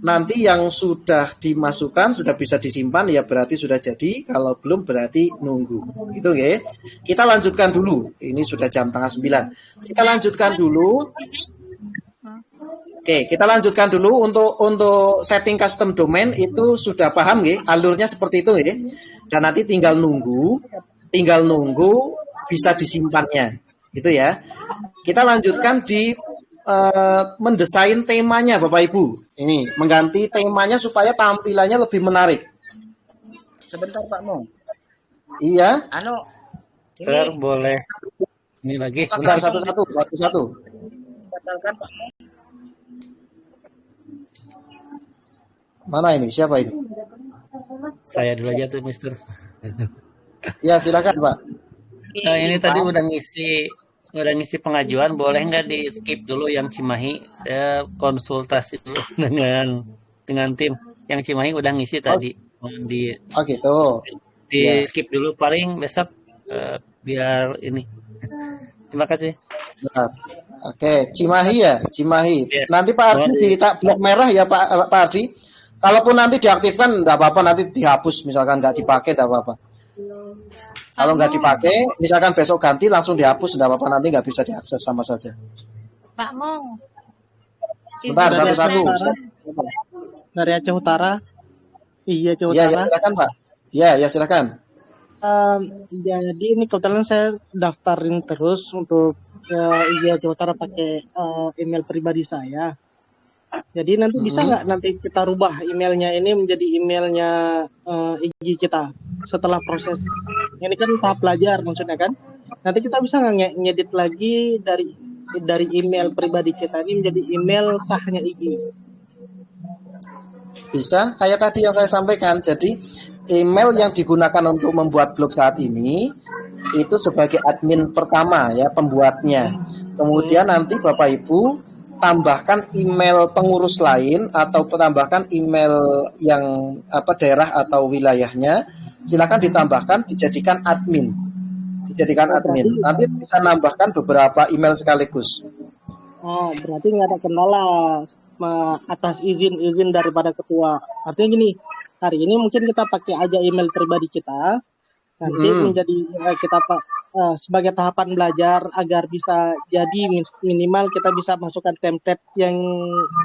Nanti yang sudah dimasukkan sudah bisa disimpan ya berarti sudah jadi, kalau belum berarti nunggu. Gitu ya. Kita lanjutkan dulu. Ini sudah jam 8:30. Kita lanjutkan dulu. Oke, kita lanjutkan dulu untuk setting custom domain itu sudah paham nggih? Alurnya seperti itu nggih. Dan nanti tinggal nunggu bisa disimpannya, gitu ya. Kita lanjutkan di mendesain temanya, Bapak Ibu. Ini mengganti temanya supaya tampilannya lebih menarik. Sebentar Pak Mo. Iya. Sir, boleh ini lagi. Sebentar, satu-satu. Batalkan Pak Mo. Mana ini? Siapa ini? Saya dulu aja tuh, Mister. Ya, silakan, Pak. Ini tadi udah ngisi pengajuan, boleh nggak di skip dulu yang Cimahi? Saya konsultasi dulu dengan tim. Yang Cimahi udah ngisi tadi. Gitu. Di skip dulu, paling besok biar ini. Terima kasih. Benar. Oke, Cimahi ya, Cimahi. Ya. Nanti Pak Ardi di blok merah ya Pak Ardi. Kalaupun nanti diaktifkan enggak apa-apa, nanti dihapus misalkan nggak dipakai enggak apa-apa. Kalau nggak dipakai, misalkan besok ganti langsung dihapus enggak apa-apa, nanti nggak bisa diakses sama saja. Pak Mong. Sebentar, satu-satu. Dari Aceh Utara. Iya, Aceh Iya, Utara. ya silakan Pak. Ya silakan. Jadi ini kebetulan saya daftarin terus untuk Aceh Utara pakai email pribadi saya. Jadi nanti bisa nggak nanti kita rubah emailnya ini menjadi emailnya IG kita setelah proses. Ini kan tahap belajar maksudnya kan. Nanti kita bisa nggak ngedit lagi dari email pribadi kita ini menjadi email sahnya IG. Bisa, kayak tadi yang saya sampaikan. Jadi email yang digunakan untuk membuat blog saat ini itu sebagai admin pertama ya, pembuatnya. Kemudian nanti Bapak Ibu tambahkan email pengurus lain atau tambahkan email yang daerah atau wilayahnya, silakan ditambahkan, dijadikan admin. Nanti bisa nambahkan beberapa email sekaligus. Oh, berarti nggak ada kendala atas izin daripada ketua. Artinya gini, hari ini mungkin kita pakai aja email pribadi kita, nanti menjadi kita sebagai tahapan belajar agar bisa jadi minimal kita bisa masukkan template yang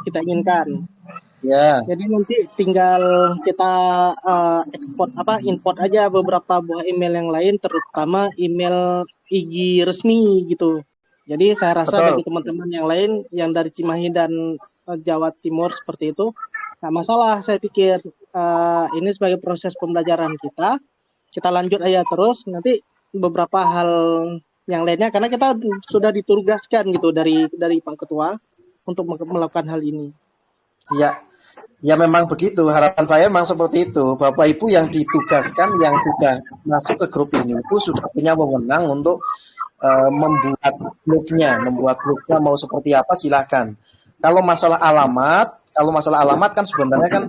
kita inginkan. Ya. Jadi nanti tinggal kita import aja beberapa buah email yang lain, terutama email IG resmi gitu. Jadi saya rasa bagi teman-teman yang lain yang dari Cimahi dan Jawa Timur seperti itu, nggak masalah. Saya pikir ini sebagai proses pembelajaran kita lanjut aja terus. Nanti beberapa hal yang lainnya karena kita sudah ditugaskan gitu dari Pak Ketua untuk melakukan hal ini. Ya memang begitu. Harapan saya memang seperti itu. Bapak Ibu yang ditugaskan yang sudah masuk ke grup ini itu sudah punya wewenang untuk membuat blognya mau seperti apa silahkan. Kalau masalah alamat kan sebenarnya kan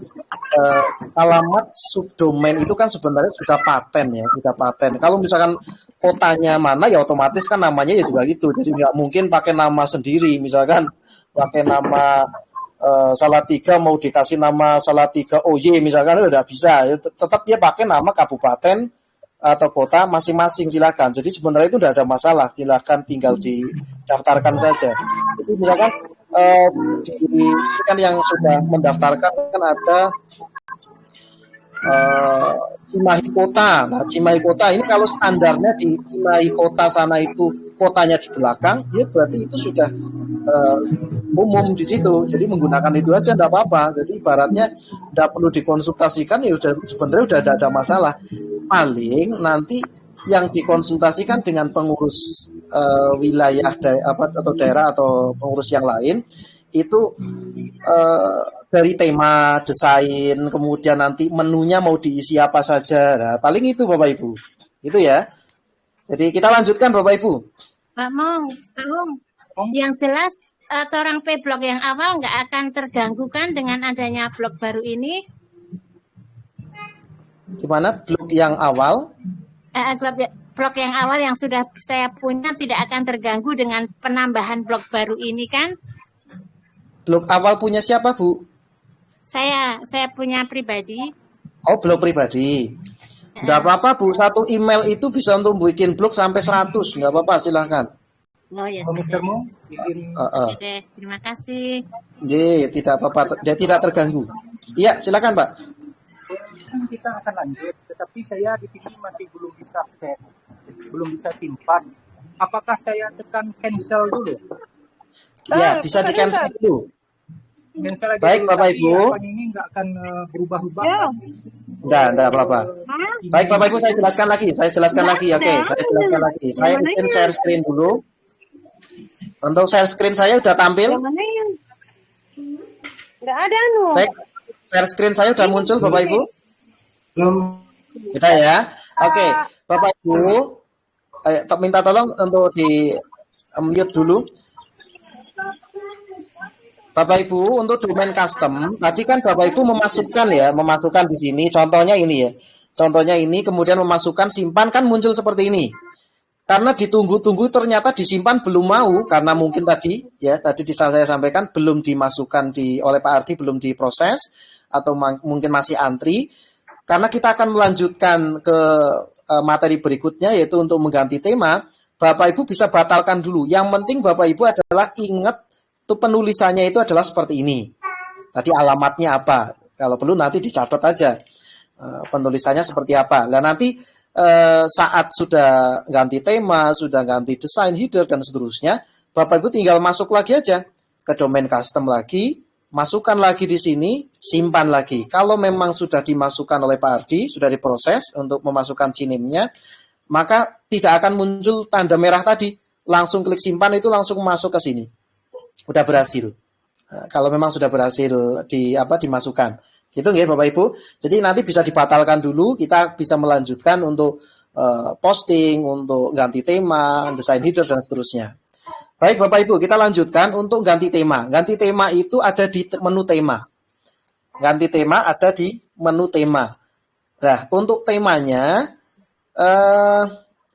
alamat subdomain itu kan sebenarnya sudah paten. Kalau misalkan kotanya mana ya otomatis kan namanya ya juga gitu. Jadi nggak mungkin pakai nama sendiri, misalkan pakai nama Salatiga mau dikasih nama Salatiga OY misalkan udah bisa. Tetap dia pakai nama kabupaten atau kota masing-masing silakan. Jadi sebenarnya itu udah ada masalah, silakan tinggal didaftarkan saja. Jadi misalkan kan yang sudah mendaftarkan kan ada Cimahi Kota. Nah, Cimahi Kota ini kalau standarnya di Cimahi Kota sana itu kotanya di belakang, ya berarti itu sudah umum di situ. Jadi menggunakan itu aja enggak apa-apa. Jadi ibaratnya enggak perlu dikonsultasikan ya sebenarnya udah ada masalah. Paling nanti yang dikonsultasikan dengan pengurus wilayah atau daerah atau pengurus yang lain itu dari tema, desain, kemudian nanti menunya mau diisi apa saja. Nah, paling itu Bapak Ibu. Itu ya. Jadi kita lanjutkan Bapak Ibu. Pak Mong, yang jelas orang P-Blok yang awal nggak akan terganggu kan dengan adanya blok baru ini? Gimana blok yang awal? Blok yang awal yang sudah saya punya tidak akan terganggu dengan penambahan blok baru ini kan? Blok awal punya siapa, Bu? Saya punya pribadi. Oh, blok pribadi. Enggak apa-apa, Bu. Satu email itu bisa untuk bikin blog sampai 100. Enggak apa-apa, silahkan. Oh, ya Mr. Mo, Oke, terima kasih. Tidak apa-apa. Dia tidak terganggu. Iya, silakan, Pak. mungkin kita akan lanjut, tetapi saya di sini masih belum bisa set, belum bisa simpan. Apakah saya tekan cancel dulu? Ya, bisa di cancel dulu. Cancel aja Baik dulu, Bapak tapi Ibu. akun ini nggak akan berubah-ubah. Enggak apa-apa. Baik Bapak Ibu, saya jelaskan lagi. Oke, saya jelaskan lagi. Saya izin share screen dulu. Untuk share screen saya sudah tampil. Nggak ada anu. Saya share screen saya sudah muncul Bapak Ibu. Sudah ya. Oke, Bapak Ibu, minta tolong untuk di mute dulu. Bapak Ibu, untuk domain custom, tadi kan Bapak Ibu memasukkan di sini, contohnya ini ya. Contohnya ini, kemudian memasukkan simpan, kan muncul seperti ini. Karena ditunggu-tunggu ternyata disimpan belum mau, karena mungkin tadi saya sampaikan belum dimasukkan oleh Pak Ardi, belum diproses, atau mungkin masih antri. Karena kita akan melanjutkan ke materi berikutnya, yaitu untuk mengganti tema, Bapak Ibu bisa batalkan dulu. Yang penting Bapak Ibu adalah ingat, itu penulisannya itu adalah seperti ini. Tadi alamatnya apa? Kalau perlu nanti dicatat aja penulisannya seperti apa. Nah nanti saat sudah ganti tema, sudah ganti desain, header dan seterusnya, Bapak Ibu tinggal masuk lagi aja ke domain custom lagi, masukkan lagi di sini, simpan lagi. Kalau memang sudah dimasukkan oleh Pak Ardi, sudah diproses untuk memasukkan CNAME-nya, maka tidak akan muncul tanda merah tadi. Langsung klik simpan itu langsung masuk ke sini. Udah berhasil. Kalau memang sudah berhasil dimasukkan. Gitu ya Bapak Ibu. Jadi nanti bisa dibatalkan dulu, kita bisa melanjutkan untuk posting, untuk ganti tema, desain header dan seterusnya. Baik Bapak Ibu, kita lanjutkan untuk ganti tema. Ganti tema itu ada di menu tema. Ganti tema ada di menu tema. Nah, untuk temanya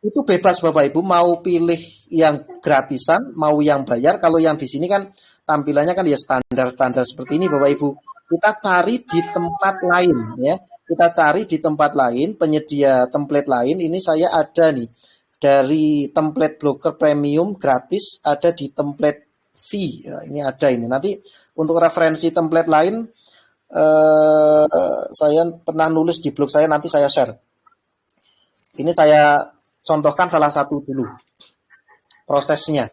itu bebas Bapak Ibu, mau pilih yang gratisan, mau yang bayar. Kalau yang di sini kan tampilannya kan ya standar-standar seperti ini Bapak Ibu. Kita cari di tempat lain ya. Kita cari di tempat lain, penyedia template lain. Ini saya ada nih dari template Blogger Premium gratis, ada di template fee. Ya, ini ada ini. Nanti untuk referensi template lain saya pernah nulis di blog saya, nanti saya share. Ini saya contohkan salah satu dulu prosesnya.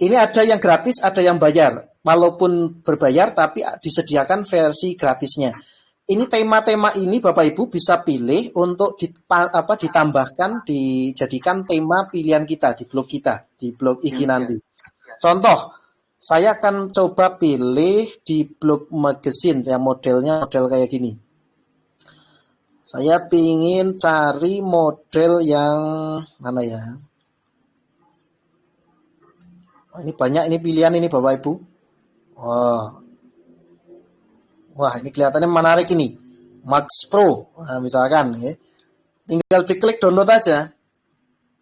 Ini ada yang gratis, ada yang bayar. Walaupun berbayar, tapi disediakan versi gratisnya. Ini tema-tema ini Bapak Ibu bisa pilih untuk ditambahkan, dijadikan tema pilihan kita di blog kita, di blog IG nanti. Contoh, saya akan coba pilih di blog magazine, ya model kayak gini. Saya pingin cari model yang mana ya? Oh, ini banyak ini pilihan ini Bapak Ibu. Wah, ini kelihatannya menarik ini. Max Pro, nah, misalkan ya. Tinggal diklik download aja.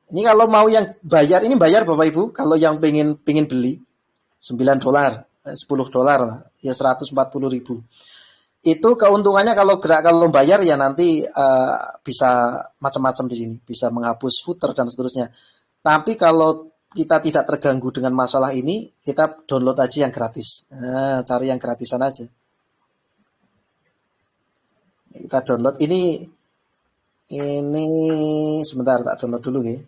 Ini kalau mau yang bayar, ini bayar Bapak Ibu. Kalau yang pengen beli $9, $10 lah, ya 140.000. Itu keuntungannya kalau bayar ya nanti bisa macam-macam di sini, bisa menghapus footer dan seterusnya. Tapi kalau kita tidak terganggu dengan masalah ini, kita download aja yang gratis. Nah, cari yang gratisan aja. Kita download ini sebentar, tak download dulu ya.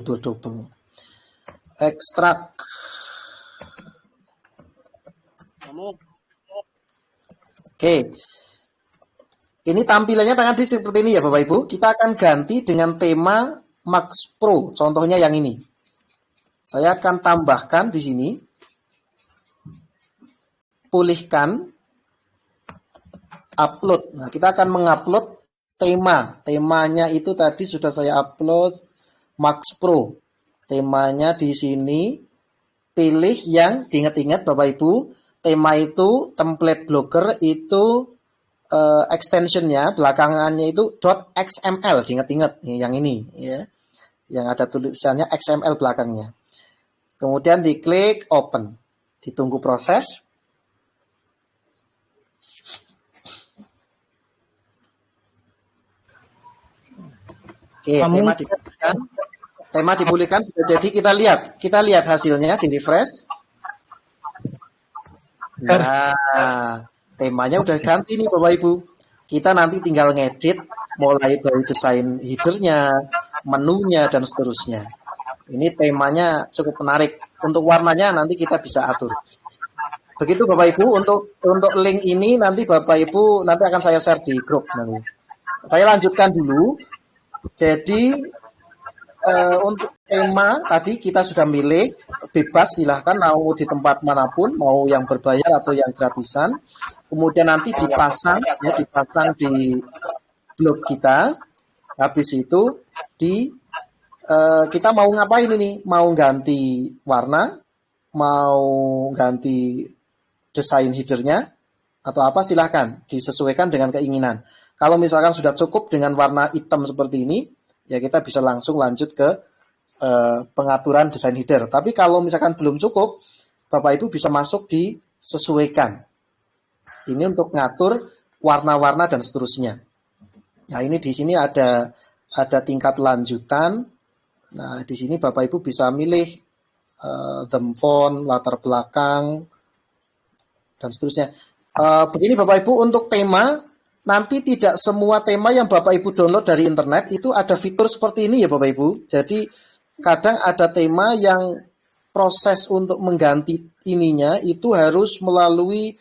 Double. Ekstrak. Oke. Ini tampilannya tadi seperti ini ya Bapak Ibu. Kita akan ganti dengan tema Max Pro. Contohnya yang ini. Saya akan tambahkan di sini. Pulihkan. Upload. Nah, kita akan mengupload tema. Temanya itu tadi sudah saya upload. Max Pro. Temanya di sini. Pilih yang diingat-ingat Bapak Ibu. Tema itu template Blogger itu extensionnya belakangannya itu .xml, diingat-ingat yang ini ya. Yang ada tulisannya XML belakangnya. Kemudian diklik open. Ditunggu proses. Oke, tema dipulihkan. Tema dipulihkan sudah jadi, kita lihat hasilnya di refresh. Nah, temanya udah ganti nih Bapak Ibu. Kita nanti tinggal ngedit mulai dari desain headernya, menunya dan seterusnya. Ini temanya cukup menarik. Untuk warnanya nanti kita bisa atur. Begitu Bapak Ibu, untuk link ini nanti Bapak Ibu nanti akan saya share di grup nanti. Saya lanjutkan dulu. Jadi untuk tema tadi kita sudah milih, bebas silahkan mau di tempat manapun, mau yang berbayar atau yang gratisan. Kemudian nanti dipasang di blog kita. Habis itu kita mau ngapain ini? Mau ganti warna, mau ganti desain headernya atau apa, silahkan disesuaikan dengan keinginan. Kalau misalkan sudah cukup dengan warna hitam seperti ini, ya kita bisa langsung lanjut ke pengaturan desain header. Tapi kalau misalkan belum cukup, Bapak Ibu bisa masuk di sesuaikan. Ini untuk ngatur warna-warna dan seterusnya. Nah, ini di sini ada tingkat lanjutan. Nah, di sini Bapak Ibu bisa milih theme font, latar belakang, dan seterusnya. Begini Bapak Ibu, untuk tema, nanti tidak semua tema yang Bapak Ibu download dari internet itu ada fitur seperti ini ya Bapak Ibu. Jadi kadang ada tema yang proses untuk mengganti ininya itu harus melalui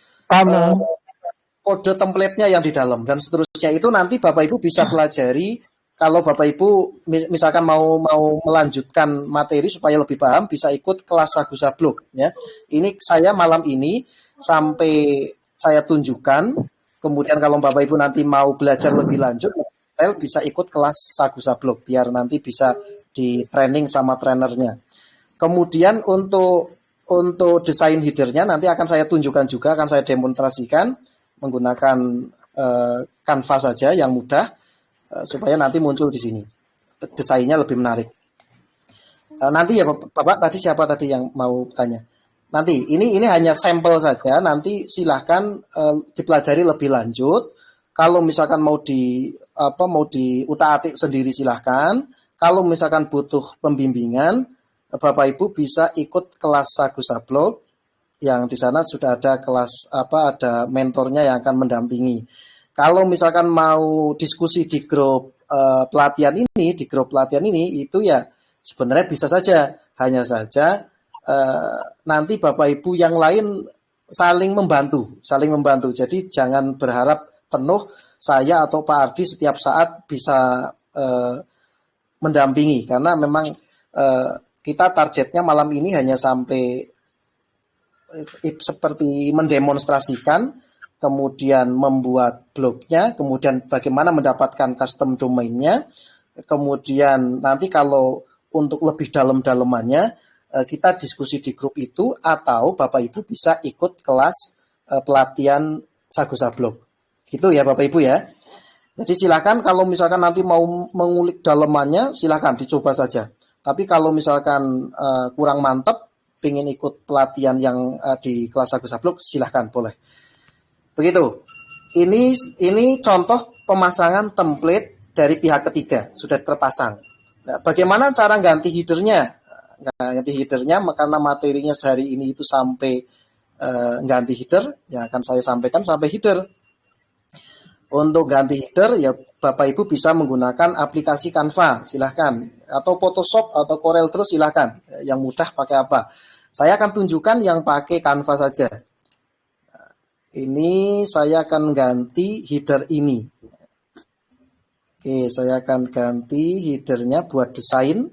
kode template-nya yang di dalam dan seterusnya. Itu nanti Bapak Ibu bisa pelajari. Kalau Bapak Ibu misalkan mau melanjutkan materi supaya lebih paham, bisa ikut kelas Sagu Sablog ya. Ini saya malam ini sampai saya tunjukkan. Kemudian kalau Bapak Ibu nanti mau belajar lebih lanjut, bisa ikut kelas Sagu Sablog biar nanti bisa di training sama trainernya. Kemudian untuk desain headernya nanti akan saya tunjukkan juga, akan saya demonstrasikan menggunakan Canva saja yang mudah supaya nanti muncul di sini. Desainnya lebih menarik. Nanti ya Bapak, tadi siapa tadi yang mau tanya? Nanti ini hanya sampel saja, nanti silahkan dipelajari lebih lanjut. Kalau misalkan mau diutak-atik sendiri silahkan. Kalau misalkan butuh pembimbingan, Bapak Ibu bisa ikut kelas Sagu Sablog yang di sana sudah ada kelas ada mentornya yang akan mendampingi. Kalau misalkan mau diskusi di grup pelatihan ini, itu ya sebenarnya bisa saja, hanya saja nanti Bapak Ibu yang lain saling membantu. Jadi jangan berharap penuh saya atau Pak Ardi setiap saat bisa mendampingi, karena memang kita targetnya malam ini hanya sampai seperti mendemonstrasikan, kemudian membuat blognya, kemudian bagaimana mendapatkan custom domainnya, kemudian nanti kalau untuk lebih dalam-dalamannya kita diskusi di grup itu, atau Bapak Ibu bisa ikut kelas pelatihan Sagu Sablog. Gitu ya Bapak Ibu ya. Jadi silakan kalau misalkan nanti mau mengulik dalamannya, silakan dicoba saja. Tapi kalau misalkan kurang mantap, pengen ikut pelatihan yang di kelas Sagu Sablog, silahkan, boleh. Begitu. Ini contoh pemasangan template dari pihak ketiga, sudah terpasang. Nah, bagaimana cara ganti headernya? Ganti headernya, karena materinya sehari ini itu sampai ganti header, yang akan saya sampaikan sampai header. Untuk ganti header, ya Bapak Ibu bisa menggunakan aplikasi Canva, silahkan. Atau Photoshop atau Corel Draw, silahkan. Yang mudah pakai apa? Saya akan tunjukkan yang pakai Canva saja. Ini saya akan ganti header ini. Oke, saya akan ganti headernya buat desain.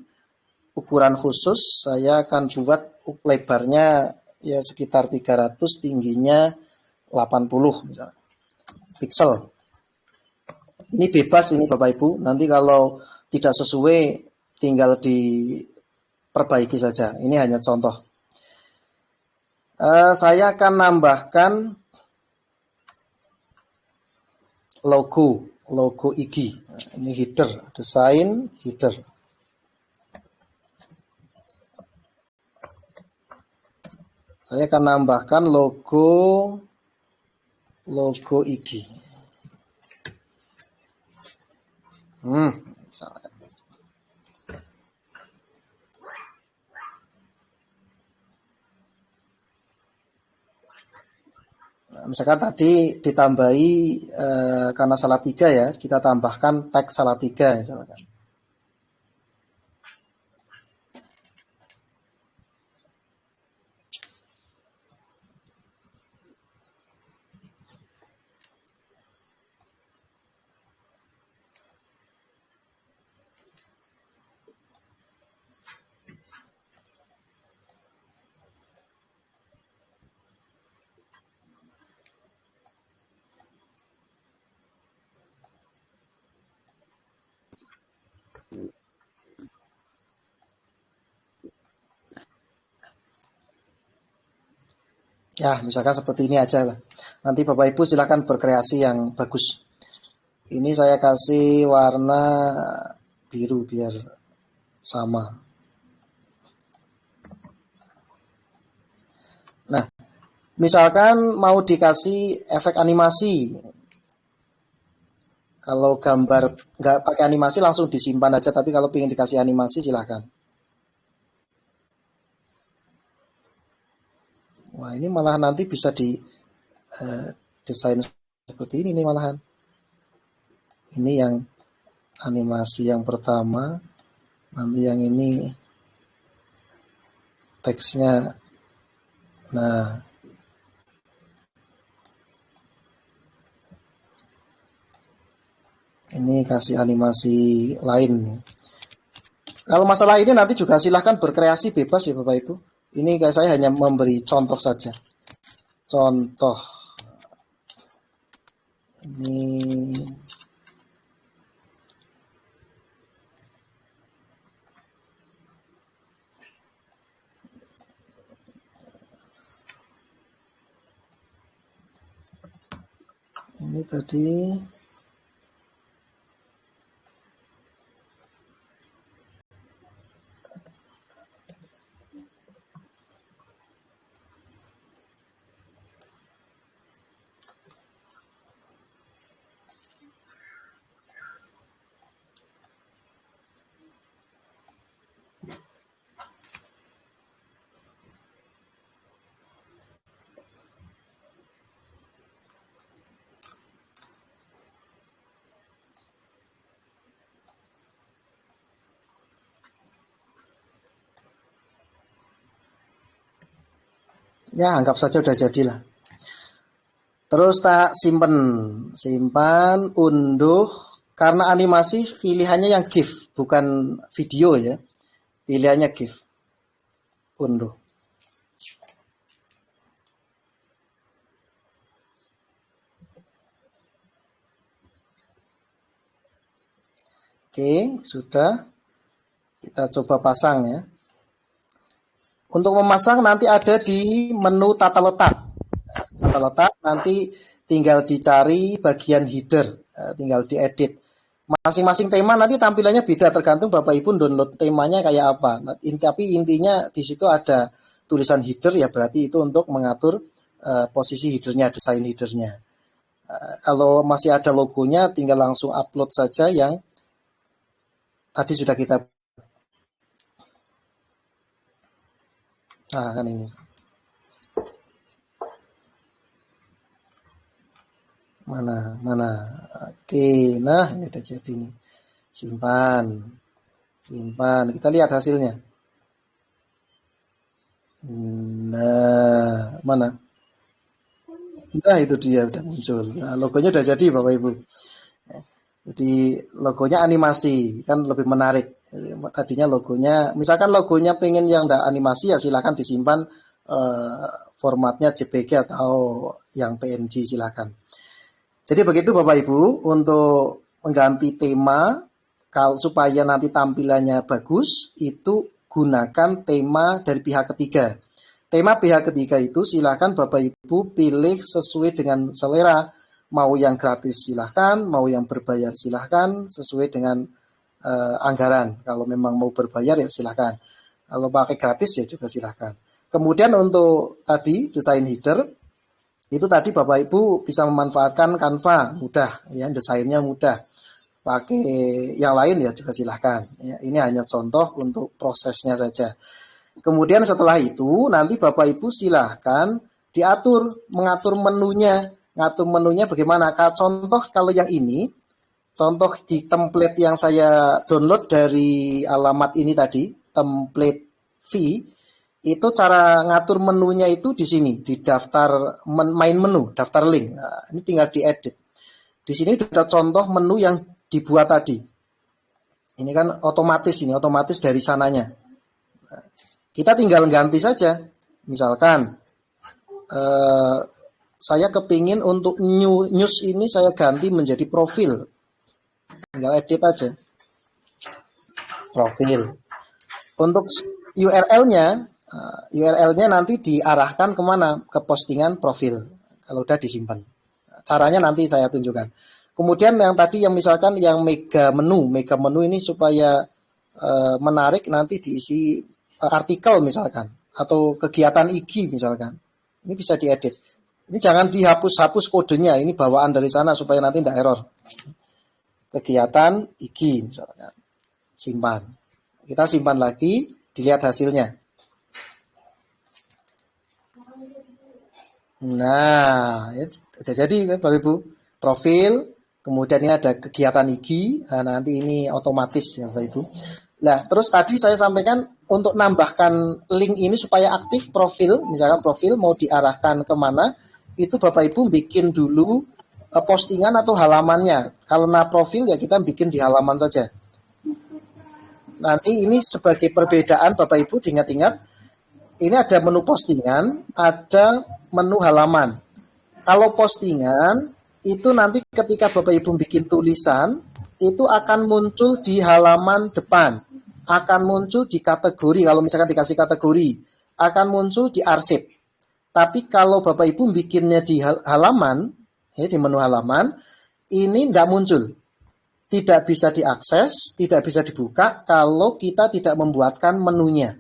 Ukuran khusus, saya akan buat lebarnya ya sekitar 300, tingginya 80 misalnya, pixel. Ini bebas ini Bapak Ibu, nanti kalau tidak sesuai tinggal diperbaiki saja. Ini hanya contoh. Saya akan nambahkan logo IG. Ini header, desain header. Saya akan nambahkan logo IG. Misalkan tadi ditambahi karena Salatiga ya, kita tambahkan tag Salatiga misalkan. Ya, misalkan seperti ini aja lah. Nanti Bapak Ibu silakan berkreasi yang bagus. Ini saya kasih warna biru biar sama. Nah, misalkan mau dikasih efek animasi. Kalau gambar nggak pakai animasi langsung disimpan aja, tapi kalau ingin dikasih animasi silahkan. Wah, ini malah nanti bisa di desain seperti ini nih malahan. Ini yang animasi yang pertama, nanti yang ini teksnya. Nah, ini kasih animasi lain nih. Kalau masalah ini nanti juga silahkan berkreasi bebas ya Bapak Ibu. Ini kayak saya hanya memberi contoh saja. Contoh. Ini tadi. Ya, anggap saja udah jadilah. Terus tak simpan, unduh. Karena animasi pilihannya yang GIF, bukan video ya. Pilihannya GIF. Unduh. Oke, sudah. Kita coba pasang ya. Untuk memasang nanti ada di menu tata letak. Tata letak nanti tinggal dicari bagian header, tinggal diedit. Masing-masing tema nanti tampilannya beda tergantung Bapak Ibu download temanya kayak apa. Tapi intinya di situ ada tulisan header ya berarti itu untuk mengatur posisi headernya, desain headernya. Kalau masih ada logonya tinggal langsung upload saja yang tadi sudah kita. Nah, kan ini. Mana. Oke, nah ini udah jadi nih. Simpan. Kita lihat hasilnya. Nah, mana? Nah, itu dia udah muncul. Nah, logonya udah jadi Bapak Ibu. Jadi logonya animasi kan lebih menarik. Tadinya logonya, misalkan logonya pengen yang enggak animasi ya silakan disimpan formatnya JPG atau yang PNG silakan. Jadi begitu Bapak Ibu untuk mengganti tema supaya nanti tampilannya bagus itu gunakan tema dari pihak ketiga. Tema pihak ketiga itu silakan Bapak Ibu pilih sesuai dengan selera. Mau yang gratis silahkan, mau yang berbayar silahkan, sesuai dengan anggaran. Kalau memang mau berbayar ya silahkan. Kalau pakai gratis ya juga silahkan. Kemudian untuk tadi desain header, itu tadi Bapak Ibu bisa memanfaatkan Canva, mudah, ya desainnya mudah. Pakai yang lain ya juga silahkan. Ya, ini hanya contoh untuk prosesnya saja. Kemudian setelah itu nanti Bapak Ibu silahkan mengatur menunya. Ngatur menunya bagaimana? Contoh kalau yang ini, contoh di template yang saya download dari alamat ini tadi, template fee, itu cara ngatur menunya itu di sini, di daftar main menu, daftar link. Nah, ini tinggal diedit. Di sini ada contoh menu yang dibuat tadi. Ini kan otomatis dari sananya. Nah, kita tinggal ganti saja. Misalkan saya kepingin untuk news ini saya ganti menjadi profil. Tinggal edit aja. Profil. Untuk URL-nya nanti diarahkan kemana? Ke postingan profil. Kalau udah disimpan. Caranya nanti saya tunjukkan. Kemudian yang tadi yang misalkan yang mega menu ini supaya menarik nanti diisi artikel misalkan. Atau kegiatan IG misalkan. Ini bisa diedit. Ini jangan dihapus-hapus kodenya, ini bawaan dari sana supaya nanti tidak error. Kegiatan IG misalnya. Simpan. Kita simpan lagi, dilihat hasilnya. Nah, udah jadi Bapak Ibu. Profil, kemudian ini ada kegiatan IG, nah, nanti ini otomatis ya Bapak Ibu. Nah, terus tadi saya sampaikan untuk nambahkan link ini supaya aktif profil, misalkan profil mau diarahkan kemana, itu Bapak Ibu bikin dulu postingan atau halamannya. Kalau profil ya kita bikin di halaman saja. Nanti ini sebagai perbedaan Bapak Ibu diingat-ingat, ini ada menu postingan, ada menu halaman. Kalau postingan itu nanti ketika Bapak Ibu bikin tulisan, itu akan muncul di halaman depan, akan muncul di kategori, kalau misalkan dikasih kategori, akan muncul di arsip. Tapi kalau Bapak Ibu bikinnya di halaman, di menu halaman, ini tidak muncul. Tidak bisa diakses, tidak bisa dibuka kalau kita tidak membuatkan menunya.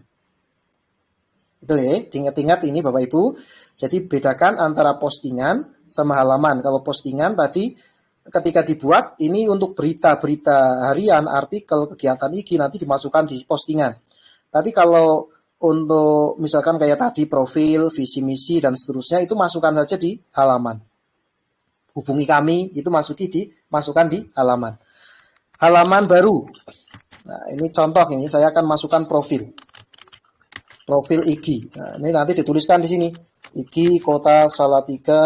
Itu ya, ingat-ingat ini Bapak Ibu. Jadi bedakan antara postingan sama halaman. Kalau postingan tadi ketika dibuat, ini untuk berita-berita harian, artikel, kegiatan IG nanti dimasukkan di postingan. Tapi kalau untuk misalkan kayak tadi profil, visi misi dan seterusnya itu masukkan saja di halaman. Hubungi kami itu masukkan di halaman. Halaman baru. Nah, ini contoh ini saya akan masukkan profil. Profil IG. Nah, ini nanti dituliskan di sini. IG Kota Salatiga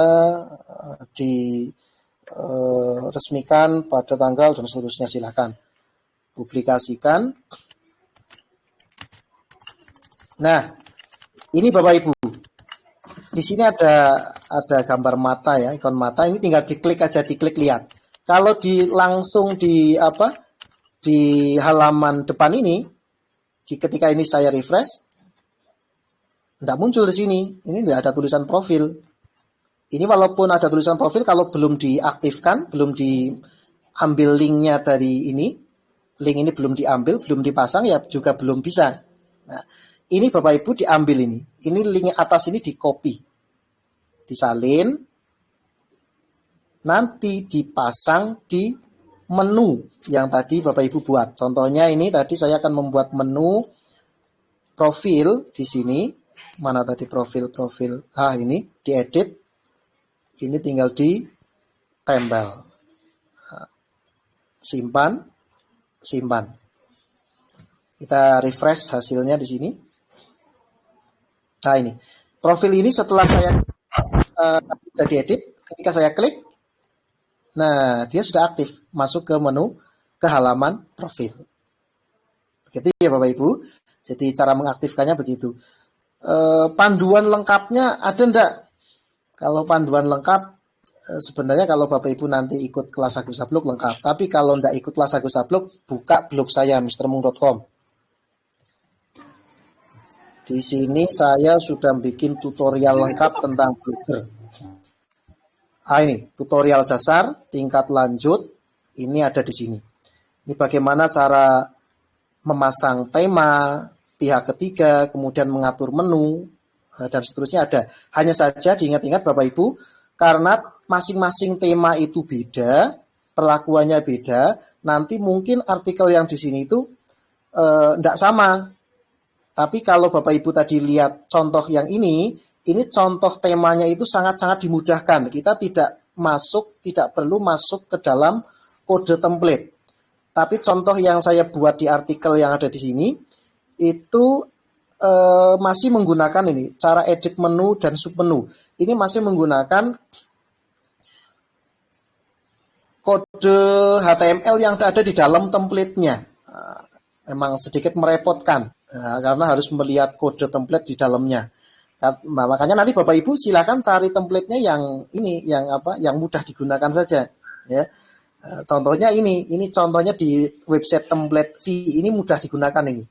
resmikan pada tanggal dan seterusnya, silakan. Publikasikan. Nah, ini Bapak Ibu. Di sini ada gambar mata ya, ikon mata. Ini tinggal diklik aja, diklik lihat. Kalau langsung di halaman depan ini, ketika ini saya refresh, tidak muncul di sini. Ini tidak ada tulisan profil. Ini walaupun ada tulisan profil, kalau belum diaktifkan, belum diambil linknya dari ini, link ini belum diambil, belum dipasang, ya juga belum bisa. Nah, ini Bapak Ibu diambil ini. Ini link atas ini di copy. Disalin. Nanti dipasang di menu yang tadi Bapak Ibu buat. Contohnya ini tadi saya akan membuat menu profil di sini. Mana tadi profil? Ini diedit. Ini tinggal ditempel. Simpan. Kita refresh hasilnya di sini. Nah ini, profil ini setelah saya sudah diedit, ketika saya klik, nah dia sudah aktif, masuk ke menu, ke halaman profil. Begitu ya Bapak Ibu. Jadi cara mengaktifkannya begitu. Panduan lengkapnya ada enggak? Kalau panduan lengkap, sebenarnya kalau Bapak Ibu nanti ikut kelas Agus Sablok lengkap. Tapi kalau enggak ikut kelas Agus Sablok, buka blog saya, mrmung.com. Di sini saya sudah bikin tutorial lengkap tentang Blogger. Ini tutorial dasar, tingkat lanjut, ini ada di sini. Ini bagaimana cara memasang tema, pihak ketiga, kemudian mengatur menu, dan seterusnya ada. Hanya saja diingat-ingat Bapak Ibu, karena masing-masing tema itu beda, perlakuannya beda, nanti mungkin artikel yang di sini itu tidak sama. Tapi kalau Bapak Ibu tadi lihat contoh yang ini ini contoh temanya itu sangat-sangat dimudahkan. Kita tidak perlu masuk ke dalam kode template. Tapi contoh yang saya buat di artikel yang ada di sini itu masih menggunakan ini cara edit menu dan submenu. Ini masih menggunakan kode HTML yang ada di dalam template-nya. Memang sedikit merepotkan karena harus melihat kode template di dalamnya. Makanya nanti Bapak Ibu silakan cari template-nya yang ini, yang mudah digunakan saja. Ya, contohnya ini contohnya di website template V ini mudah digunakan ini.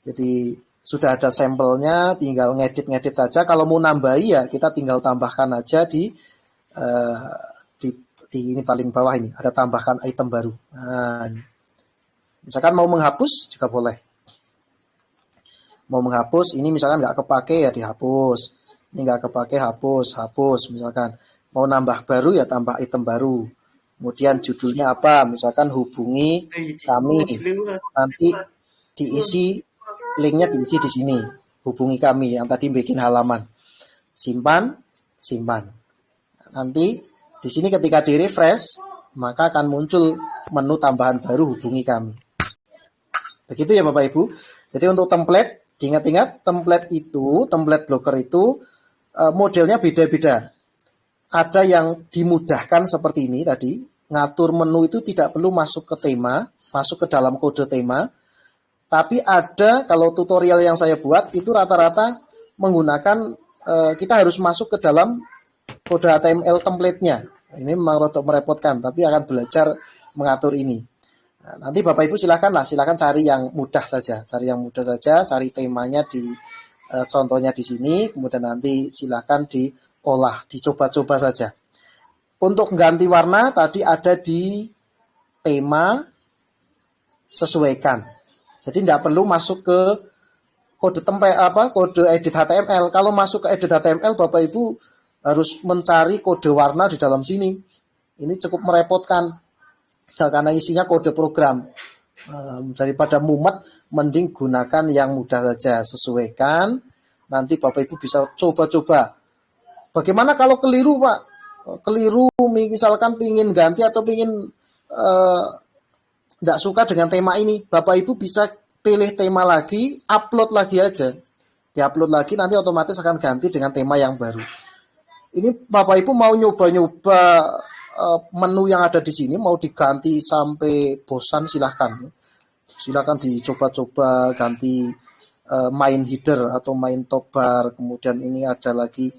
Jadi sudah ada sampelnya, tinggal ngedit saja. Kalau mau nambahi ya kita tinggal tambahkan aja di ini paling bawah ini ada tambahkan item baru. Nah, ini. Misalkan mau menghapus juga boleh. Mau menghapus, ini misalkan nggak kepake ya dihapus. Ini nggak kepake, hapus misalkan. Mau nambah baru ya tambah item baru. Kemudian judulnya apa? Misalkan hubungi kami. Nanti diisi, linknya diisi di sini. Hubungi kami yang tadi bikin halaman. Simpan. Nanti di sini ketika di refresh, maka akan muncul menu tambahan baru hubungi kami. Begitu ya Bapak Ibu. Jadi untuk template, diingat-ingat template blogger itu modelnya beda-beda. Ada yang dimudahkan seperti ini tadi, ngatur menu itu tidak perlu masuk ke tema, masuk ke dalam kode tema. Tapi ada kalau tutorial yang saya buat itu rata-rata menggunakan kita harus masuk ke dalam kode HTML template-nya. Ini memang rotok merepotkan, tapi akan belajar mengatur ini. Nah, nanti Bapak Ibu silakan cari yang mudah saja, cari temanya di contohnya di sini, kemudian nanti silakan diolah, dicoba-coba saja. Untuk ganti warna tadi ada di tema sesuaikan. Jadi tidak perlu masuk ke kode kode edit HTML. Kalau masuk ke edit HTML Bapak Ibu harus mencari kode warna di dalam sini. Ini cukup merepotkan. Karena isinya kode program. Daripada mumet, mending gunakan yang mudah saja. Sesuaikan. Nanti Bapak Ibu bisa coba-coba. Bagaimana kalau keliru Pak? Keliru misalkan pingin ganti atau pingin tidak suka dengan tema ini. Bapak Ibu bisa pilih tema lagi, upload lagi aja. Di-upload lagi nanti otomatis akan ganti dengan tema yang baru. Ini Bapak Ibu mau nyoba-nyoba menu yang ada di sini mau diganti sampai bosan silahkan dicoba-coba ganti main header atau main top bar, kemudian ini ada lagi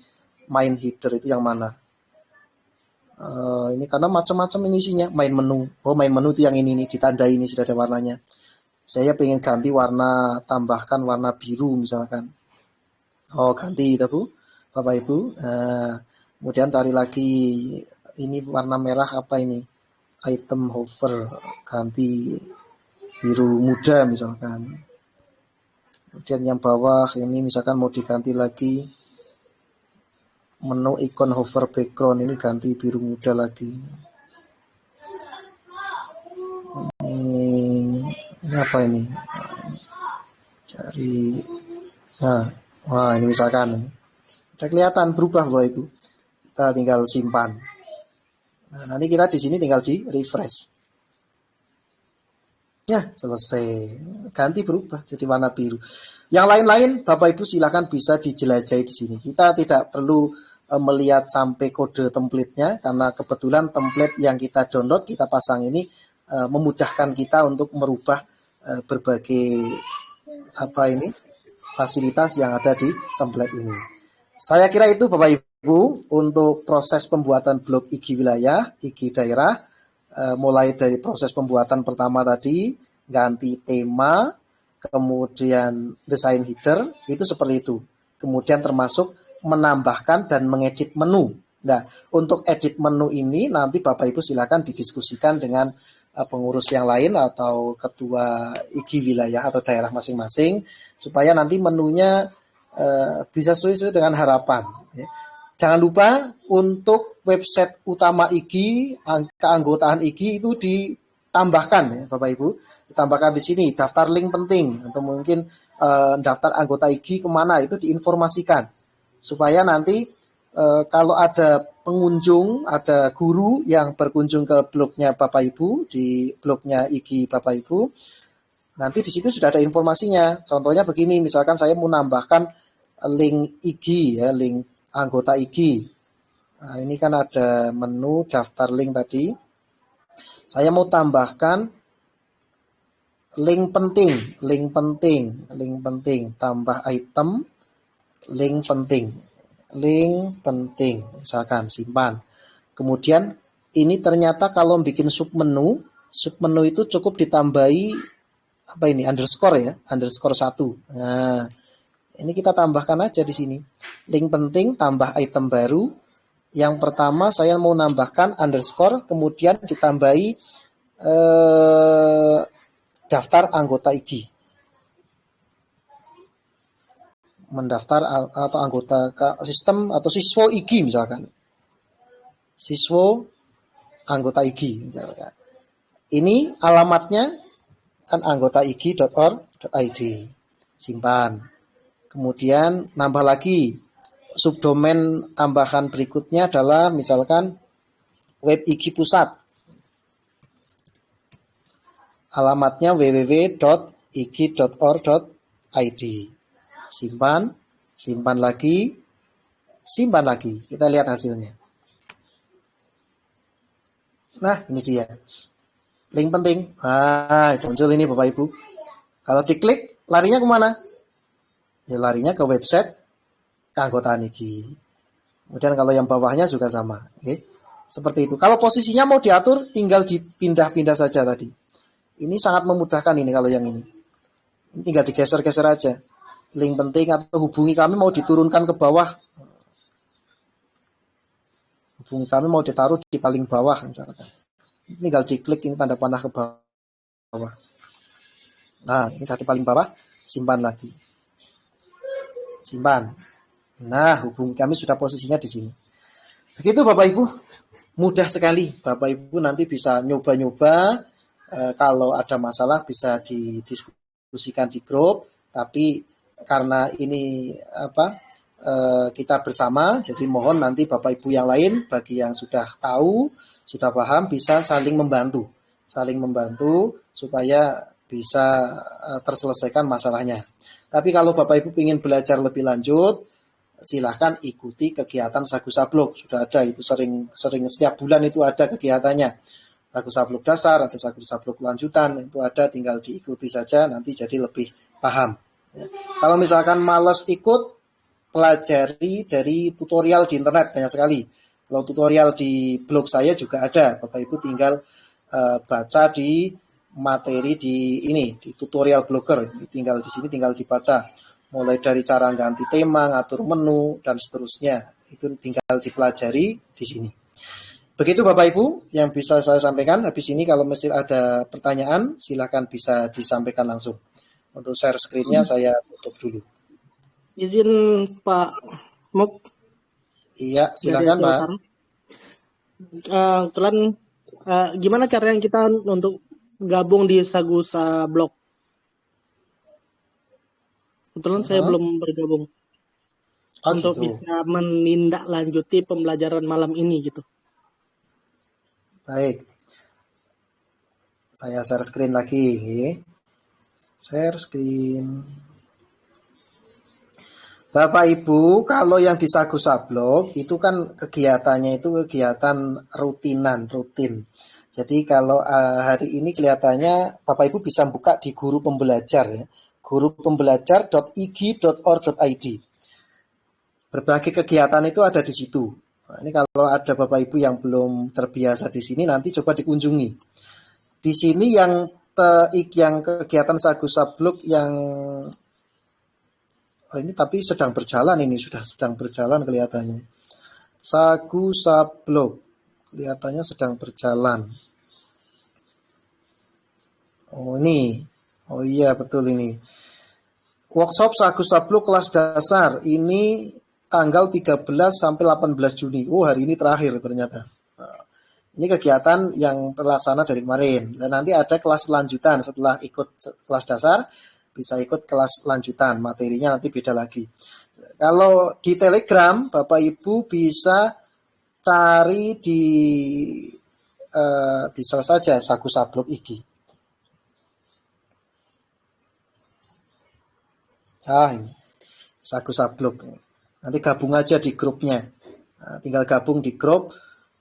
main header itu yang mana ini karena macam-macam ini isinya main menu itu yang ini ditandai ini sudah ada warnanya. Saya pengen ganti warna, tambahkan warna biru misalkan, ganti itu Bu Bapak Ibu. Kemudian cari lagi ini warna merah apa ini, item hover, ganti biru muda misalkan. Kemudian yang bawah ini misalkan mau diganti lagi menu ikon hover background, ini ganti biru muda lagi. Ini apa ini, cari ini misalkan ini udah kelihatan berubah Bapak Ibu. Kita tinggal simpan. Nah, nanti kita di sini tinggal di refresh. Ya, selesai. Ganti berubah jadi warna biru. Yang lain-lain Bapak Ibu silakan bisa dijelajahi di sini. Kita tidak perlu melihat sampai kode template-nya karena kebetulan template yang kita download, kita pasang ini memudahkan kita untuk merubah berbagai fasilitas yang ada di template ini. Saya kira itu Bapak Ibu untuk proses pembuatan blog IG wilayah, IG daerah, mulai dari proses pembuatan pertama tadi, ganti tema, kemudian desain header, itu seperti itu. Kemudian termasuk menambahkan dan mengedit menu. Nah, untuk edit menu ini nanti Bapak Ibu silakan didiskusikan dengan pengurus yang lain atau ketua IG wilayah atau daerah masing-masing supaya nanti menunya bisa sesuai dengan harapan. Ya. Jangan lupa untuk website utama IG, keanggotaan IG itu ditambahkan ya Bapak Ibu, ditambahkan di sini daftar link penting atau mungkin daftar anggota IG kemana itu diinformasikan. supaya nanti kalau ada pengunjung, ada guru yang berkunjung ke blognya Bapak Ibu, di blognya IG Bapak Ibu, nanti di situ sudah ada informasinya. Contohnya begini, misalkan saya mau nambahkan link IG ya, link anggota IG. Nah, ini kan ada menu daftar link tadi. Saya mau tambahkan link penting, tambah item, link penting, misalkan simpan. Kemudian ini ternyata kalau bikin submenu itu cukup ditambahi apa ini underscore ya, underscore 1. Nah, ini kita tambahkan aja di sini. Link penting tambah item baru. Yang pertama saya mau nambahkan underscore, kemudian ditambahi daftar anggota IG. Mendaftar atau anggota sistem atau siswa IG misalkan. Siswa anggota IG misalkan. Ini alamatnya kan anggota ig.org.id. Simpan. Kemudian nambah lagi. Subdomain tambahan berikutnya adalah misalkan web IG pusat. Alamatnya www.ig.org.id. Simpan lagi. Kita lihat hasilnya. Nah, ini dia. Link penting. Muncul ini Bapak Ibu. Kalau diklik, larinya kemana? Ya, larinya ke website keanggotaan IG. Kemudian kalau yang bawahnya juga sama. Oke. Seperti itu. Kalau posisinya mau diatur, tinggal dipindah-pindah saja tadi. Ini sangat memudahkan ini kalau yang ini. Ini tinggal digeser-geser aja. Link penting atau hubungi kami mau diturunkan ke bawah. Hubungi kami mau ditaruh di paling bawah misalkan. Tinggal diklik ini tanda panah ke bawah. Nah, ini di paling bawah, simpan lagi. Simpan. Nah, hubungi kami sudah posisinya di sini. Begitu Bapak Ibu, mudah sekali. Bapak Ibu nanti bisa nyoba-nyoba. Kalau ada masalah bisa didiskusikan di grup. Tapi karena ini kita bersama, jadi mohon nanti Bapak Ibu yang lain bagi yang sudah tahu, sudah paham bisa saling membantu supaya bisa terselesaikan masalahnya. Tapi kalau Bapak Ibu ingin belajar lebih lanjut, silahkan ikuti kegiatan Sagu Sablog. Sudah ada itu sering setiap bulan itu ada kegiatannya. Sagu Sablog dasar, ada Sagu Sablog lanjutan, itu ada, tinggal diikuti saja nanti jadi lebih paham. Ya. Kalau misalkan males ikut, pelajari dari tutorial di internet banyak sekali. Kalau tutorial di blog saya juga ada, Bapak Ibu tinggal baca di materi di tutorial blogger, tinggal di sini tinggal dibaca. Mulai dari cara ganti tema, ngatur menu, dan seterusnya. Itu tinggal dipelajari di sini. Begitu Bapak Ibu yang bisa saya sampaikan. Habis ini kalau mesti ada pertanyaan, silakan bisa disampaikan langsung. Untuk share screen-nya saya tutup dulu. Izin Pak Muk. Iya, silakan Pak. Kebetulan gimana cara yang kita untuk gabung di Sagu Sablog? Kebetulan saya belum bergabung untuk gitu. bisa menindaklanjuti pembelajaran malam ini gitu. Baik, saya share screen lagi. Share screen. Bapak Ibu, kalau yang di Sagu Sablog itu kan kegiatannya itu kegiatan rutin. Jadi kalau hari ini kelihatannya Bapak Ibu bisa buka di Guru Pembelajar ya. gurupembelajar.ig.org.id. Berbagai kegiatan itu ada di situ. Nah, ini kalau ada Bapak Ibu yang belum terbiasa di sini, nanti coba dikunjungi. Di sini yang kegiatan Sagu Sablog yang ini tapi sedang berjalan, ini sudah sedang berjalan kelihatannya. Sagu Sablog kelihatannya sedang berjalan. Oh ini. Oh iya betul ini. Workshop Sagu Sablog kelas dasar ini tanggal 13 sampai 18 Juni. Oh hari ini terakhir ternyata. Ini kegiatan yang terlaksana dari kemarin. Dan nanti ada kelas lanjutan setelah ikut kelas dasar, bisa ikut kelas lanjutan. Materinya nanti beda lagi. Kalau di Telegram, Bapak Ibu bisa cari di search saja Sagu Sablok IG. Ini Sagu Sablok. Nanti gabung aja di grupnya. Nah, tinggal gabung di grup.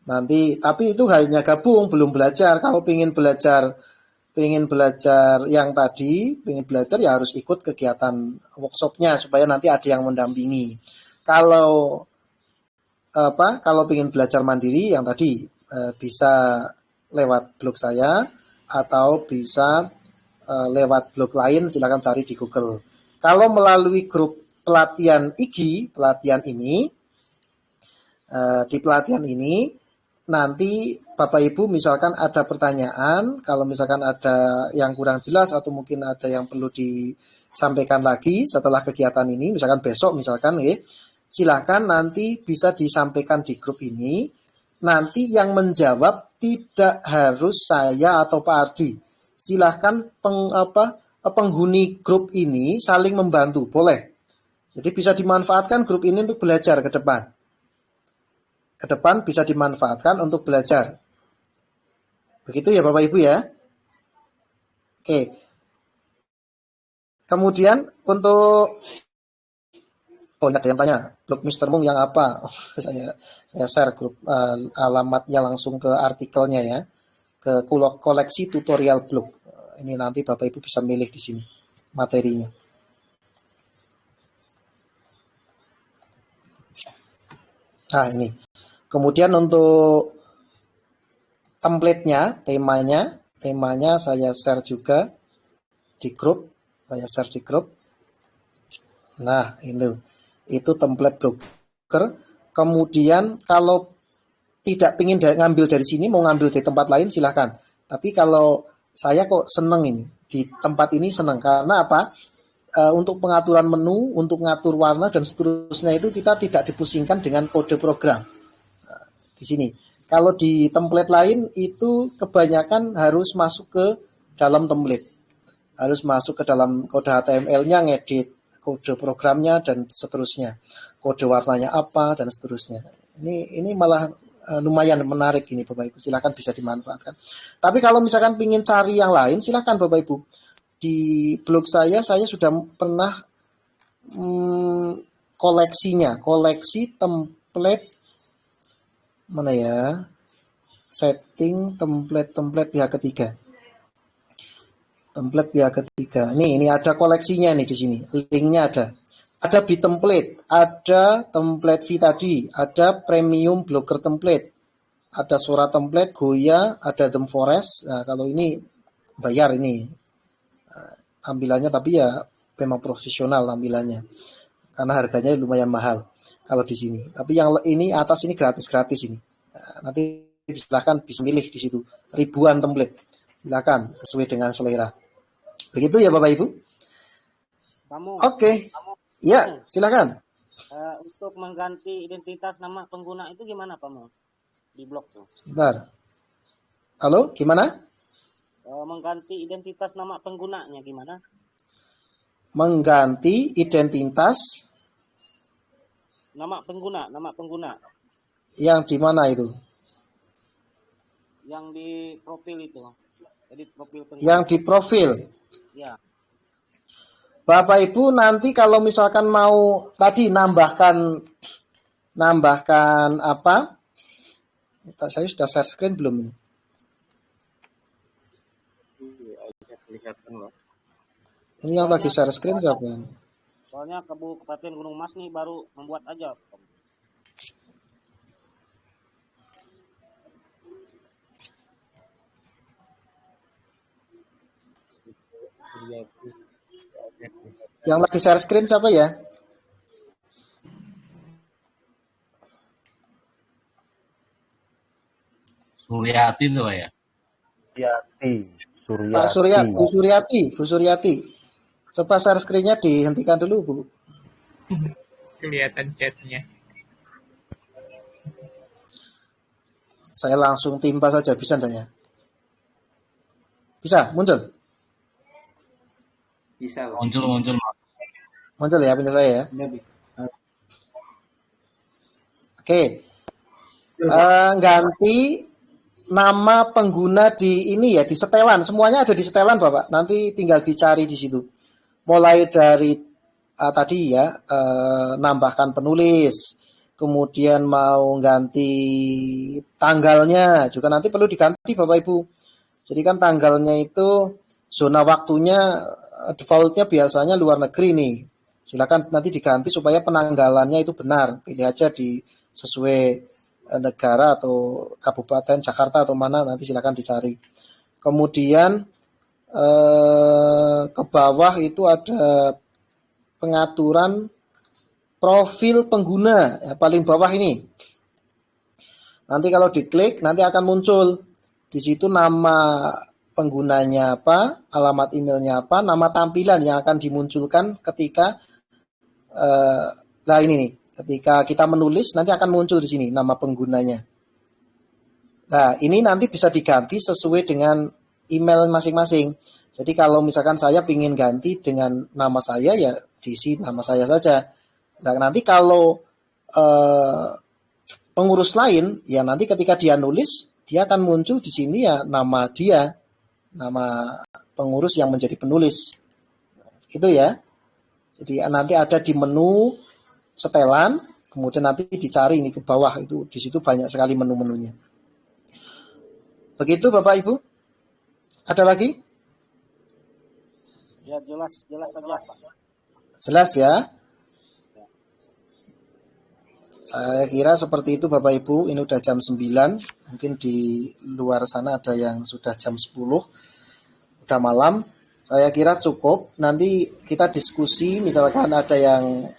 Nanti, tapi itu hanya gabung, belum belajar. Kalau pengen belajar yang tadi, pengen belajar ya harus ikut kegiatan workshopnya supaya nanti ada yang mendampingi. Kalau pengen belajar mandiri yang tadi bisa lewat blog saya atau bisa lewat blog lain, silakan cari di Google. Kalau melalui grup pelatihan IG, di pelatihan ini nanti Bapak Ibu misalkan ada pertanyaan, kalau misalkan ada yang kurang jelas atau mungkin ada yang perlu disampaikan lagi setelah kegiatan ini, misalkan besok silahkan nanti bisa disampaikan di grup ini. Nanti yang menjawab tidak harus saya atau Pak Ardi. Silahkan penghuni grup ini saling membantu, boleh. Jadi bisa dimanfaatkan grup ini untuk belajar ke depan. Ke depan bisa dimanfaatkan untuk belajar. Begitu ya Bapak Ibu ya. Oke. Kemudian untuk ini ada yang tanya, blog Mr. Mung yang apa? Saya share grup alamatnya langsung ke artikelnya ya. Ke koleksi tutorial blog. Ini nanti Bapak Ibu bisa milih di sini materinya. Nah, ini. Kemudian untuk template-nya, temanya saya share juga di grup. Nah, itu template blogger. Kemudian kalau tidak ingin ngambil dari sini, mau ngambil di tempat lain silahkan. Tapi kalau saya kok seneng ini, di tempat ini seneng. Karena apa? Untuk pengaturan menu, untuk ngatur warna dan seterusnya itu kita tidak dipusingkan dengan kode program. Di sini. Kalau di template lain itu kebanyakan harus masuk ke dalam template. Harus masuk ke dalam kode HTML-nya, ngedit kode programnya dan seterusnya. Kode warnanya apa dan seterusnya. Ini malah lumayan menarik ini Bapak Ibu. Silakan bisa dimanfaatkan. Tapi kalau misalkan ingin cari yang lain, silakan Bapak Ibu. Di blog saya sudah pernah koleksi template mana ya? Setting template pihak ketiga. Template pihak ketiga. Ini ada koleksinya nih di sini. Linknya ada. Ada B-template, ada template V tadi, ada premium blogger template, ada Sora template, Goya, ada The Forest. Nah, kalau ini bayar ini tampilannya, tapi ya memang profesional tampilannya karena harganya lumayan mahal kalau di sini. Tapi yang ini atas ini gratis ini. Nah, nanti silahkan bisa milih di situ ribuan template. Silakan sesuai dengan selera. Begitu ya Bapak Ibu. Oke. Ya, silakan. Untuk mengganti identitas nama pengguna itu gimana Pak Mo? Di blog tuh. Sebentar. Halo, gimana? Mengganti identitas nama penggunanya gimana? Mengganti identitas nama pengguna. Yang di mana itu? Yang di profil itu. Jadi profil pengguna. Yang di profil. Ya. Bapak Ibu nanti kalau misalkan mau tadi nambahkan apa? Saya sudah share screen belum ini? Ini yang lagi share screen siapa ini? Soalnya Kabupaten Gunung Mas nih baru membuat aja. Yang lagi share screen siapa ya? Suryati itu Pak ya? Bu Suryati. Coba share screen-nya dihentikan dulu Bu. Kelihatan chatnya. Saya langsung timpa saja, bisa enggak ya? Bisa, muncul? Bisa. Muncul. Muncul ya punya saya ya? Oke. Ganti nama pengguna di ini ya, di setelan. Semuanya ada di setelan, Bapak. Nanti tinggal dicari di situ. Mulai dari tadi ya, nambahkan penulis. Kemudian mau ganti tanggalnya juga nanti perlu diganti, Bapak Ibu. Jadi kan tanggalnya itu zona waktunya defaultnya biasanya luar negeri nih. Silakan nanti diganti supaya penanggalannya itu benar. Pilih aja di sesuai negara atau kabupaten Jakarta atau mana, nanti silakan dicari. Kemudian ke bawah itu ada pengaturan profil pengguna, ya, paling bawah ini. Nanti kalau diklik nanti akan muncul di situ nama penggunanya apa, alamat emailnya apa, nama tampilan yang akan dimunculkan ketika ini nih, ketika kita menulis nanti akan muncul di sini nama penggunanya. Nah, ini nanti bisa diganti sesuai dengan email masing-masing. Jadi kalau misalkan saya ingin ganti dengan nama saya, ya diisi nama saya saja. Nah, nanti kalau pengurus lain, ya nanti ketika dia nulis, dia akan muncul di sini ya nama dia, nama pengurus yang menjadi penulis. Itu ya. Jadi nanti ada di menu setelan, kemudian nanti dicari ini ke bawah, itu di situ banyak sekali menu-menunya. Begitu Bapak Ibu? Ada lagi? Ya, jelas saja, Pak. Jelas ya? Saya kira seperti itu Bapak Ibu. Ini udah jam 9. Mungkin di luar sana ada yang sudah jam 10. Udah malam. Saya kira cukup. Nanti kita diskusi, misalkan ada yang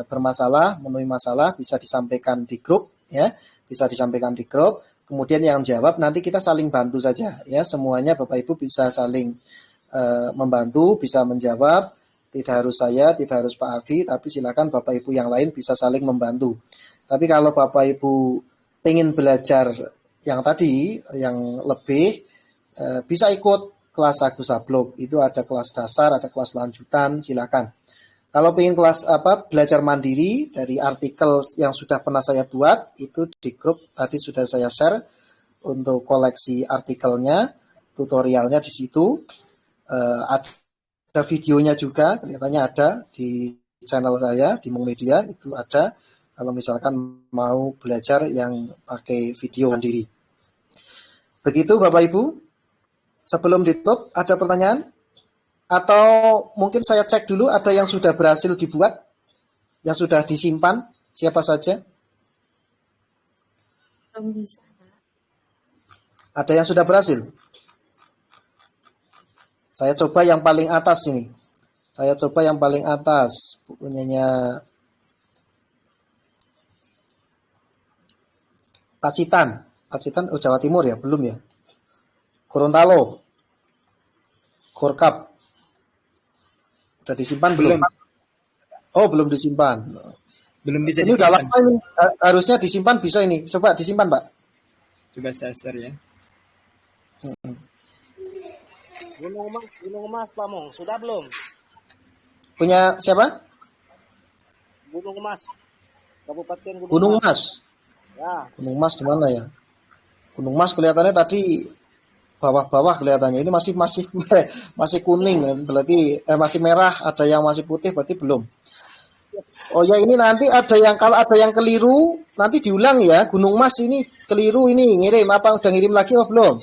bermasalah, memenuhi masalah, bisa disampaikan di grup, ya, bisa disampaikan di grup. Kemudian yang jawab nanti kita saling bantu saja, ya. Semuanya Bapak Ibu bisa saling membantu, bisa menjawab. Tidak harus saya, tidak harus Pak Ardi, tapi silakan Bapak Ibu yang lain bisa saling membantu. Tapi kalau Bapak Ibu pengen belajar yang tadi, yang lebih, bisa ikut kelas Agus Sablok. Itu ada kelas dasar, ada kelas lanjutan, silakan. Kalau pengen kelas belajar mandiri dari artikel yang sudah pernah saya buat, itu di grup tadi sudah saya share untuk koleksi artikelnya, tutorialnya di situ. Ada videonya juga, kelihatannya ada di channel saya, di Mung Media, itu ada. Kalau misalkan mau belajar yang pakai video mandiri. Begitu Bapak Ibu. Sebelum ditutup, ada pertanyaan? Atau mungkin saya cek dulu ada yang sudah berhasil dibuat, yang sudah disimpan, siapa saja? Belum bisa. Ada yang sudah berhasil? Saya coba yang paling atas ini. Saya coba yang paling atas. Punyanya Pacitan, oh Jawa Timur ya, belum ya. Gorontalo, Gorkap, udah disimpan belum? Oh belum disimpan. Belum bisa ini disimpan. Udah lama ini, harusnya disimpan bisa ini. Coba disimpan Pak. Coba saya share ya. Gunung Emas Pak Mong, sudah belum? Punya siapa? Gunung Emas, Kabupaten Gunung Mas. Ya. Gunung Mas di mana ya? Gunung Mas kelihatannya tadi bawah-bawah kelihatannya. Ini masih kuning, berarti masih merah. Ada yang masih putih, berarti belum. Oh ya, ini nanti ada yang, kalau ada yang keliru nanti diulang ya. Gunung Mas ini keliru, ini ngirim apa, udah ngirim lagi apa belum?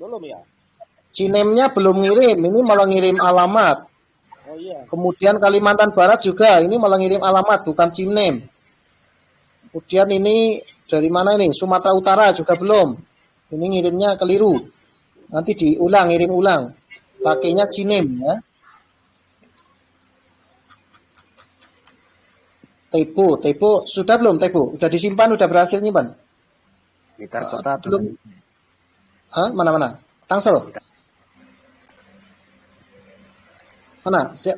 Belum ya. Cinemnya belum ngirim, ini malah ngirim alamat. Oh iya. Kemudian Kalimantan Barat juga, ini malah ngirim alamat, bukan Cinem. Kemudian ini dari mana ini? Sumatera Utara juga belum. Ini ngirimnya keliru. Nanti diulang, ngirim ulang. Pakainya Cinem ya. Tepo sudah belum Tepo? Udah disimpan, udah berhasil nyimpan? Blitar Kota belum. Hah? Mana? Tangsel.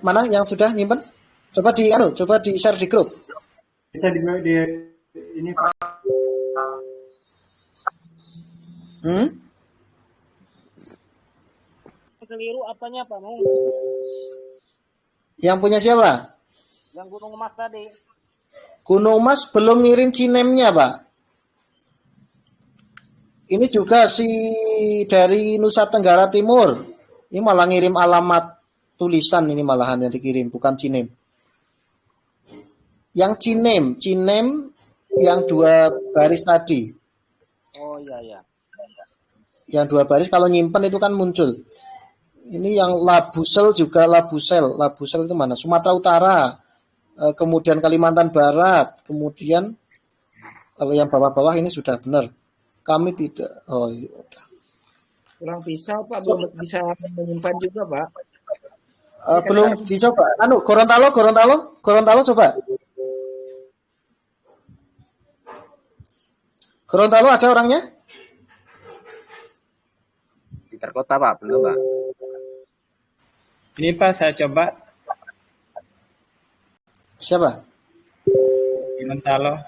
Mana yang sudah nyimpan? Coba di share di grup. Bisa di ini Pak. Keliru apanya Pak Mong? Yang punya siapa? Yang Gunung Emas tadi. Gunung Mas belum ngirim cinemnya, Pak. Ini juga si dari Nusa Tenggara Timur. Ini malah ngirim alamat tulisan, ini malahan yang dikirim, bukan cinem. Yang cinem yang 2 baris tadi. Oh iya ya. Yang 2 baris kalau nyimpen itu kan muncul. Ini yang Labusel juga Labusel. Labusel itu mana? Sumatera Utara. Kemudian Kalimantan Barat. Kemudian kalau yang bawah-bawah ini sudah benar. Kami tidak. Oh iya. Kurang bisa Pak, belum bisa menyimpan juga Pak. Belum dicoba. Gorontalo coba. Gorontalo ada orangnya? Di Terkota Pak, belum Pak. Ini Pak saya coba. Siapa? Gorontalo.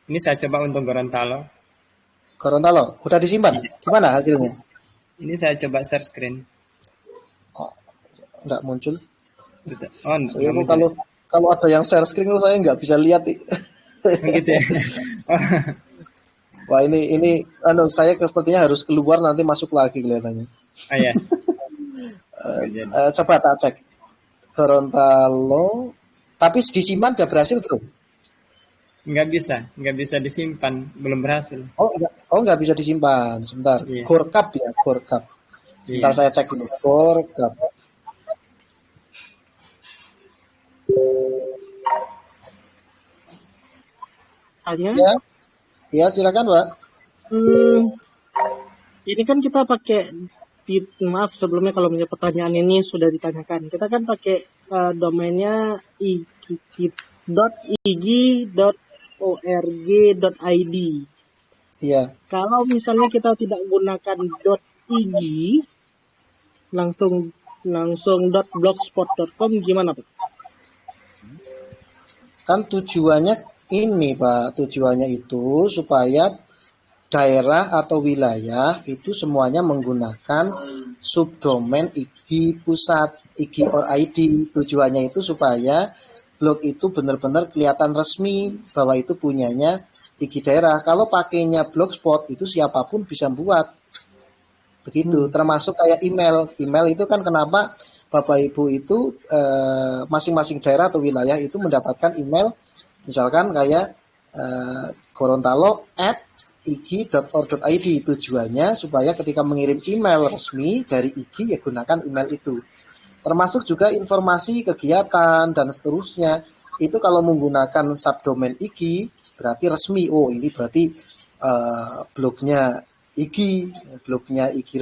Ini saya coba untuk Gorontalo. Gorontalo, udah disimpan? Gimana hasilnya? Ini saya coba share screen. Oh, enggak muncul. Oh, Saya kalau ada yang share screen saya nggak bisa lihat. Gitu ya. Wah ini saya sepertinya harus keluar nanti masuk lagi kelihatannya. Oh ya. Coba tak cek. Gorontalo, tapi disimpan udah berhasil belum? Nggak bisa disimpan, belum berhasil. Nggak bisa disimpan. Sebentar. Iya. Gorkap ya, Gorkap. Sebentar saya cek dulu. Gorkap. Ya, silakan, Pak. Ini kan kita pakai, maaf sebelumnya kalau misalnya pertanyaan ini sudah ditanyakan. Kita kan pakai domainnya ig.org.id. Iya. Kalau misalnya kita tidak gunakan .ig, langsung .blogspot.com gimana Pak? Kan tujuannya ini Pak, tujuannya itu supaya daerah atau wilayah itu semuanya menggunakan subdomain IG pusat, IG or ID. Tujuannya itu supaya blog itu benar-benar kelihatan resmi bahwa itu punyanya IG daerah. Kalau pakainya blogspot itu siapapun bisa buat. Begitu, termasuk kayak email. Email itu kan kenapa Bapak Ibu itu masing-masing daerah atau wilayah itu mendapatkan email misalkan kayak gorontalo@ig.or.id. Tujuannya supaya ketika mengirim email resmi dari IG ya gunakan email itu. Termasuk juga informasi kegiatan dan seterusnya. Itu kalau menggunakan subdomain IG berarti resmi. Oh ini berarti blognya IG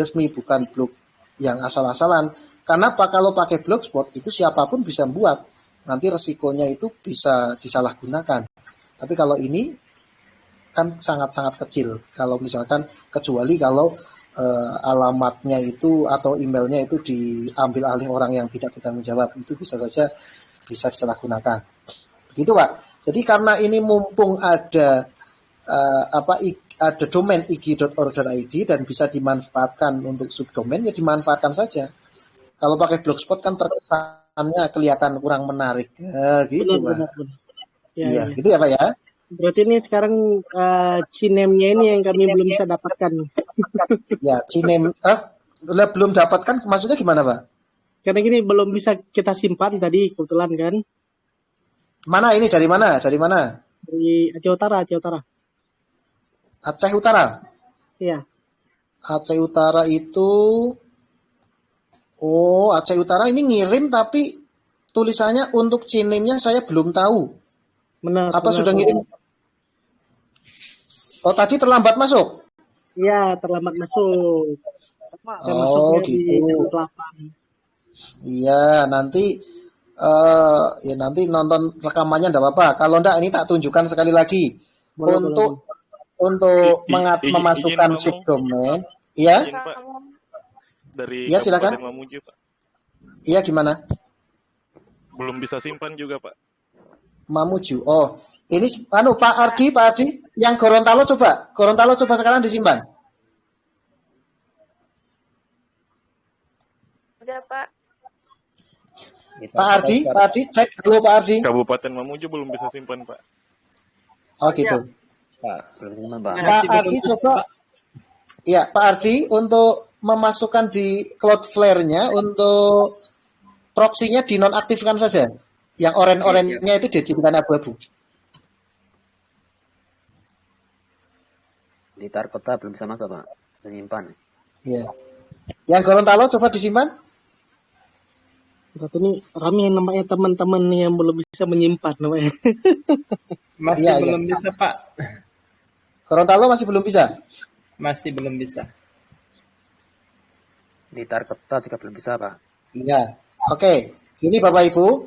resmi, bukan blog yang asal-asalan. Karena kalau pakai blogspot itu siapapun bisa buat. Nanti resikonya itu bisa disalahgunakan. Tapi kalau ini kan sangat-sangat kecil. Kalau misalkan kecuali kalau alamatnya itu atau emailnya itu diambil alih orang yang tidak bertanggung jawab, itu bisa saja bisa disalahgunakan. Begitu Pak. Jadi karena ini mumpung ada ada domain ig.org.id dan bisa dimanfaatkan untuk subdomain, ya dimanfaatkan saja. Kalau pakai blogspot kan terkesannya kelihatan kurang menarik. Ya, gitu Pak. Iya, gitu ya Pak ya. Berarti ini sekarang cinemnya ini yang kami belum bisa dapatkan. Ya, cinem belum dapatkan maksudnya gimana Pak? Karena gini belum bisa kita simpan tadi kebetulan kan. Mana ini dari mana? Dari mana? Dari Aceh Utara. Aceh Utara? Iya. Aceh Utara itu Aceh Utara ini ngirim tapi tulisannya untuk cinemnya saya belum tahu. Benar. Apa sudah ngirim? Oh, tadi terlambat masuk? Iya, terlambat masuk. Gitu. Iya, nanti nanti nonton rekamannya enggak apa-apa. Kalau enggak ini tak tunjukkan sekali lagi. Boleh. Untuk memasukkan subdomain. Iya? Dari ya, silakan. Mamuju, Pak. Iya, gimana? Belum bisa simpan juga, Pak. Mamuju. Oh, ini Pak Ardi, yang Gorontalo coba sekarang disimpan. Udah, Pak. Pak Ardi cek dulu Pak Ardi. Kabupaten Mamuju belum bisa simpan, Pak. Oh gitu. Pak, belum Pak. Pak Ardi coba. Ya, Pak Ardi untuk memasukkan di Cloudflare-nya untuk proxy-nya dinonaktifkan saja. Yang oren-orennya itu dijadikan abu-abu. Di Tarkota belum bisa masuk Pak, menyimpan. Iya. Yang Gorontalo coba disimpan. Berarti ini rame namanya teman-teman yang belum bisa menyimpan namanya. Masih Iya, belum iya. bisa, Pak. Gorontalo masih belum bisa. Masih belum bisa. Di Tarkota juga belum bisa Pak. Iya. Oke. Ini Bapak Ibu,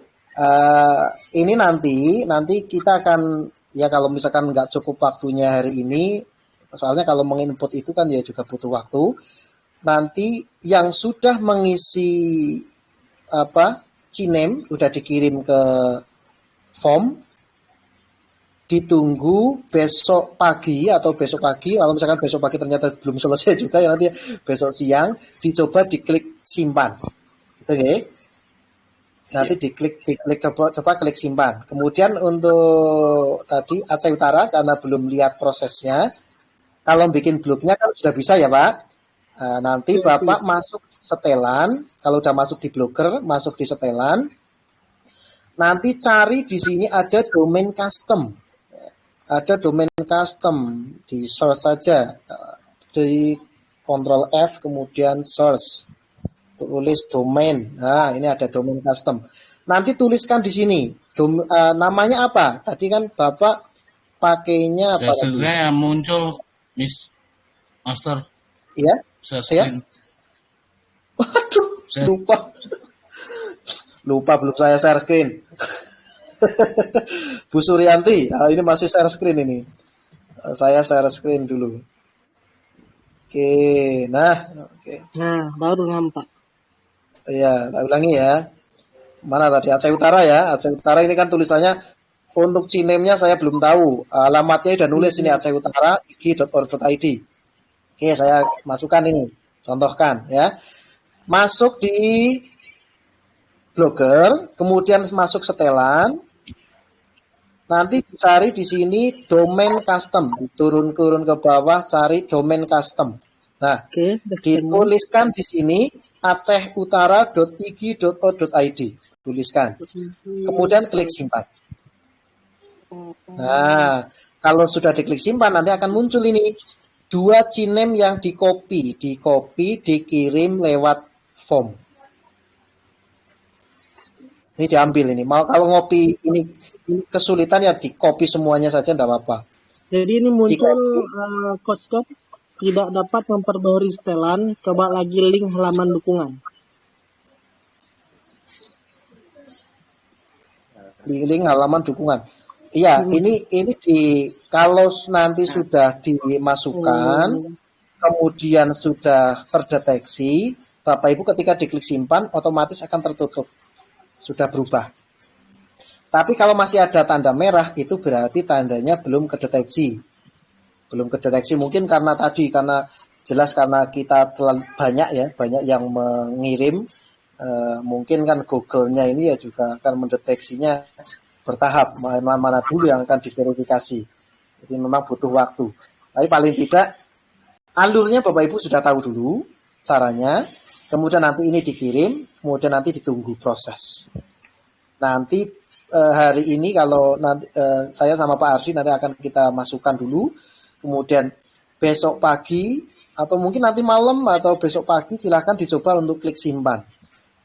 ini nanti kita akan ya kalau misalkan nggak cukup waktunya hari ini, soalnya kalau menginput itu kan ya juga butuh waktu. Nanti yang sudah mengisi CINEM udah dikirim ke form, ditunggu besok pagi kalau misalkan besok pagi ternyata belum selesai juga ya nanti besok siang dicoba diklik simpan. Oke. Nanti diklik coba klik simpan. Kemudian untuk tadi Aceh Utara karena belum lihat prosesnya, kalau bikin blognya kan sudah bisa ya Pak. Nanti Bapak masuk setelan, kalau udah masuk di Blogger, masuk di setelan. Nanti cari di sini ada domain custom. Ada domain custom, di search saja. Di Ctrl F kemudian search. Tulis domain. Nah, ini ada domain custom. Nanti tuliskan di sini. Namanya apa? Tadi kan Bapak pakainya apa? Sebenarnya yang muncul Master. Iya? Saya. Waduh, lupa belum saya share screen. Bu Suryanti, ini masih share screen ini. Saya share screen dulu. Oke, oke. Nah, baru nampak. Iya, tak ulangi ya. Mana tadi Aceh Utara ya? Aceh Utara ini kan tulisannya untuk CINEM-nya saya belum tahu. Alamatnya udah nulis ini Aceh Utara ig.or.id. Oke, saya masukkan ini. Contohkan ya. Masuk di Blogger, kemudian masuk setelan. Nanti cari di sini domain custom. Turun ke bawah cari domain custom. Nah, dituliskan di sini acehutara.ig.or.id. Tuliskan. Kemudian klik simpan. Nah, kalau sudah diklik simpan nanti akan muncul ini 2 CINEM yang dikopi, dikirim lewat form. Ini diambil ini. Mau kalau ngopi ini kesulitan ya dikopi semuanya saja enggak apa-apa. Jadi ini muncul coach tidak dapat memperbarui setelan, coba lagi link halaman dukungan. Link halaman dukungan. Iya, ini kalau nanti sudah dimasukkan, kemudian sudah terdeteksi, Bapak Ibu ketika diklik simpan otomatis akan tertutup. Sudah berubah. Tapi kalau masih ada tanda merah itu berarti tandanya belum kedeteksi. Belum kedeteksi mungkin karena jelas karena kita terlalu banyak yang mengirim, mungkin kan Google-nya ini ya juga akan mendeteksinya bertahap, mana dulu yang akan diverifikasi. Jadi memang butuh waktu. Tapi paling tidak alurnya Bapak Ibu sudah tahu dulu caranya, kemudian nanti ini dikirim, kemudian nanti ditunggu proses. Nanti hari ini kalau nanti saya sama Pak Arsi nanti akan kita masukkan dulu. Kemudian besok pagi atau mungkin nanti malam atau besok pagi silahkan dicoba untuk klik simpan.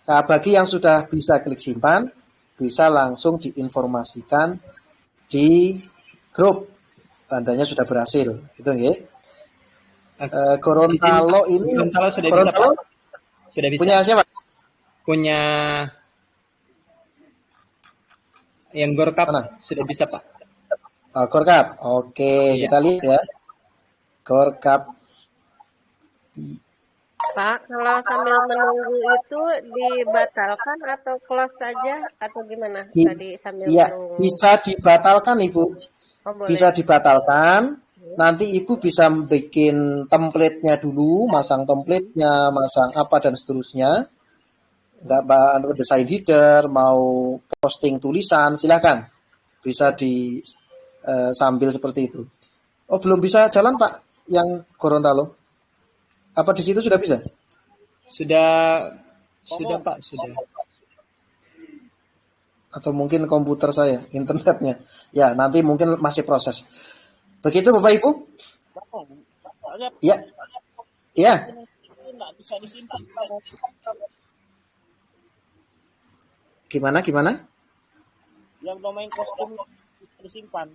Nah, bagi yang sudah bisa klik simpan, bisa langsung diinformasikan di grup. Tandanya sudah berhasil. Gitu ya. Gorontalo ini Gorontalo sudah bisa, Pak. Sudah bisa. Punya siapa? Punya yang Gorkap sudah bisa, Pak. Gorkap. Oke, kita lihat ya. Gorkap. Pak, kalau sambil menunggu itu dibatalkan atau close saja atau gimana? Tadi sambil menunggu. Bisa dibatalkan, Ibu. Oh, bisa dibatalkan. Nanti Ibu bisa bikin template-nya dulu, masang template-nya, masang apa dan seterusnya. nggak desain header, mau posting tulisan, silakan bisa di sambil seperti itu. Oh, belum bisa jalan Pak yang Gorontalo? Apa di situ sudah bisa? Sudah Pak, sudah. Atau mungkin komputer saya, internetnya. Ya, nanti mungkin masih proses. Begitu Bapak Ibu? Ya. Ya. Nggak bisa disimpan. Gimana? Yang domain kostum bisa disimpan.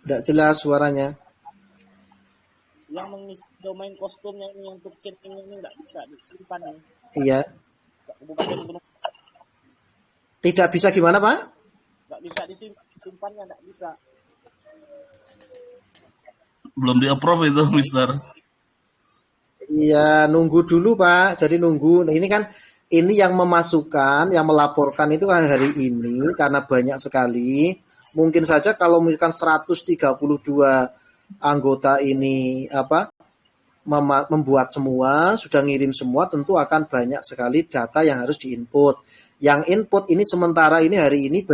Tidak jelas suaranya. Yang mengisi domain kostum yang untuk chatting ini nggak bisa disimpan ya. Iya. Tidak bisa gimana Pak? Nggak bisa disimpannya, nggak bisa. Belum di-approve itu, Mister. Iya, nunggu dulu Pak. Jadi nunggu. Nah, ini kan ini yang memasukkan, yang melaporkan itu kan hari ini karena banyak sekali. Mungkin saja kalau misalkan 132 anggota ini membuat semua, sudah ngirim semua, tentu akan banyak sekali data yang harus diinput. Yang input ini sementara ini hari ini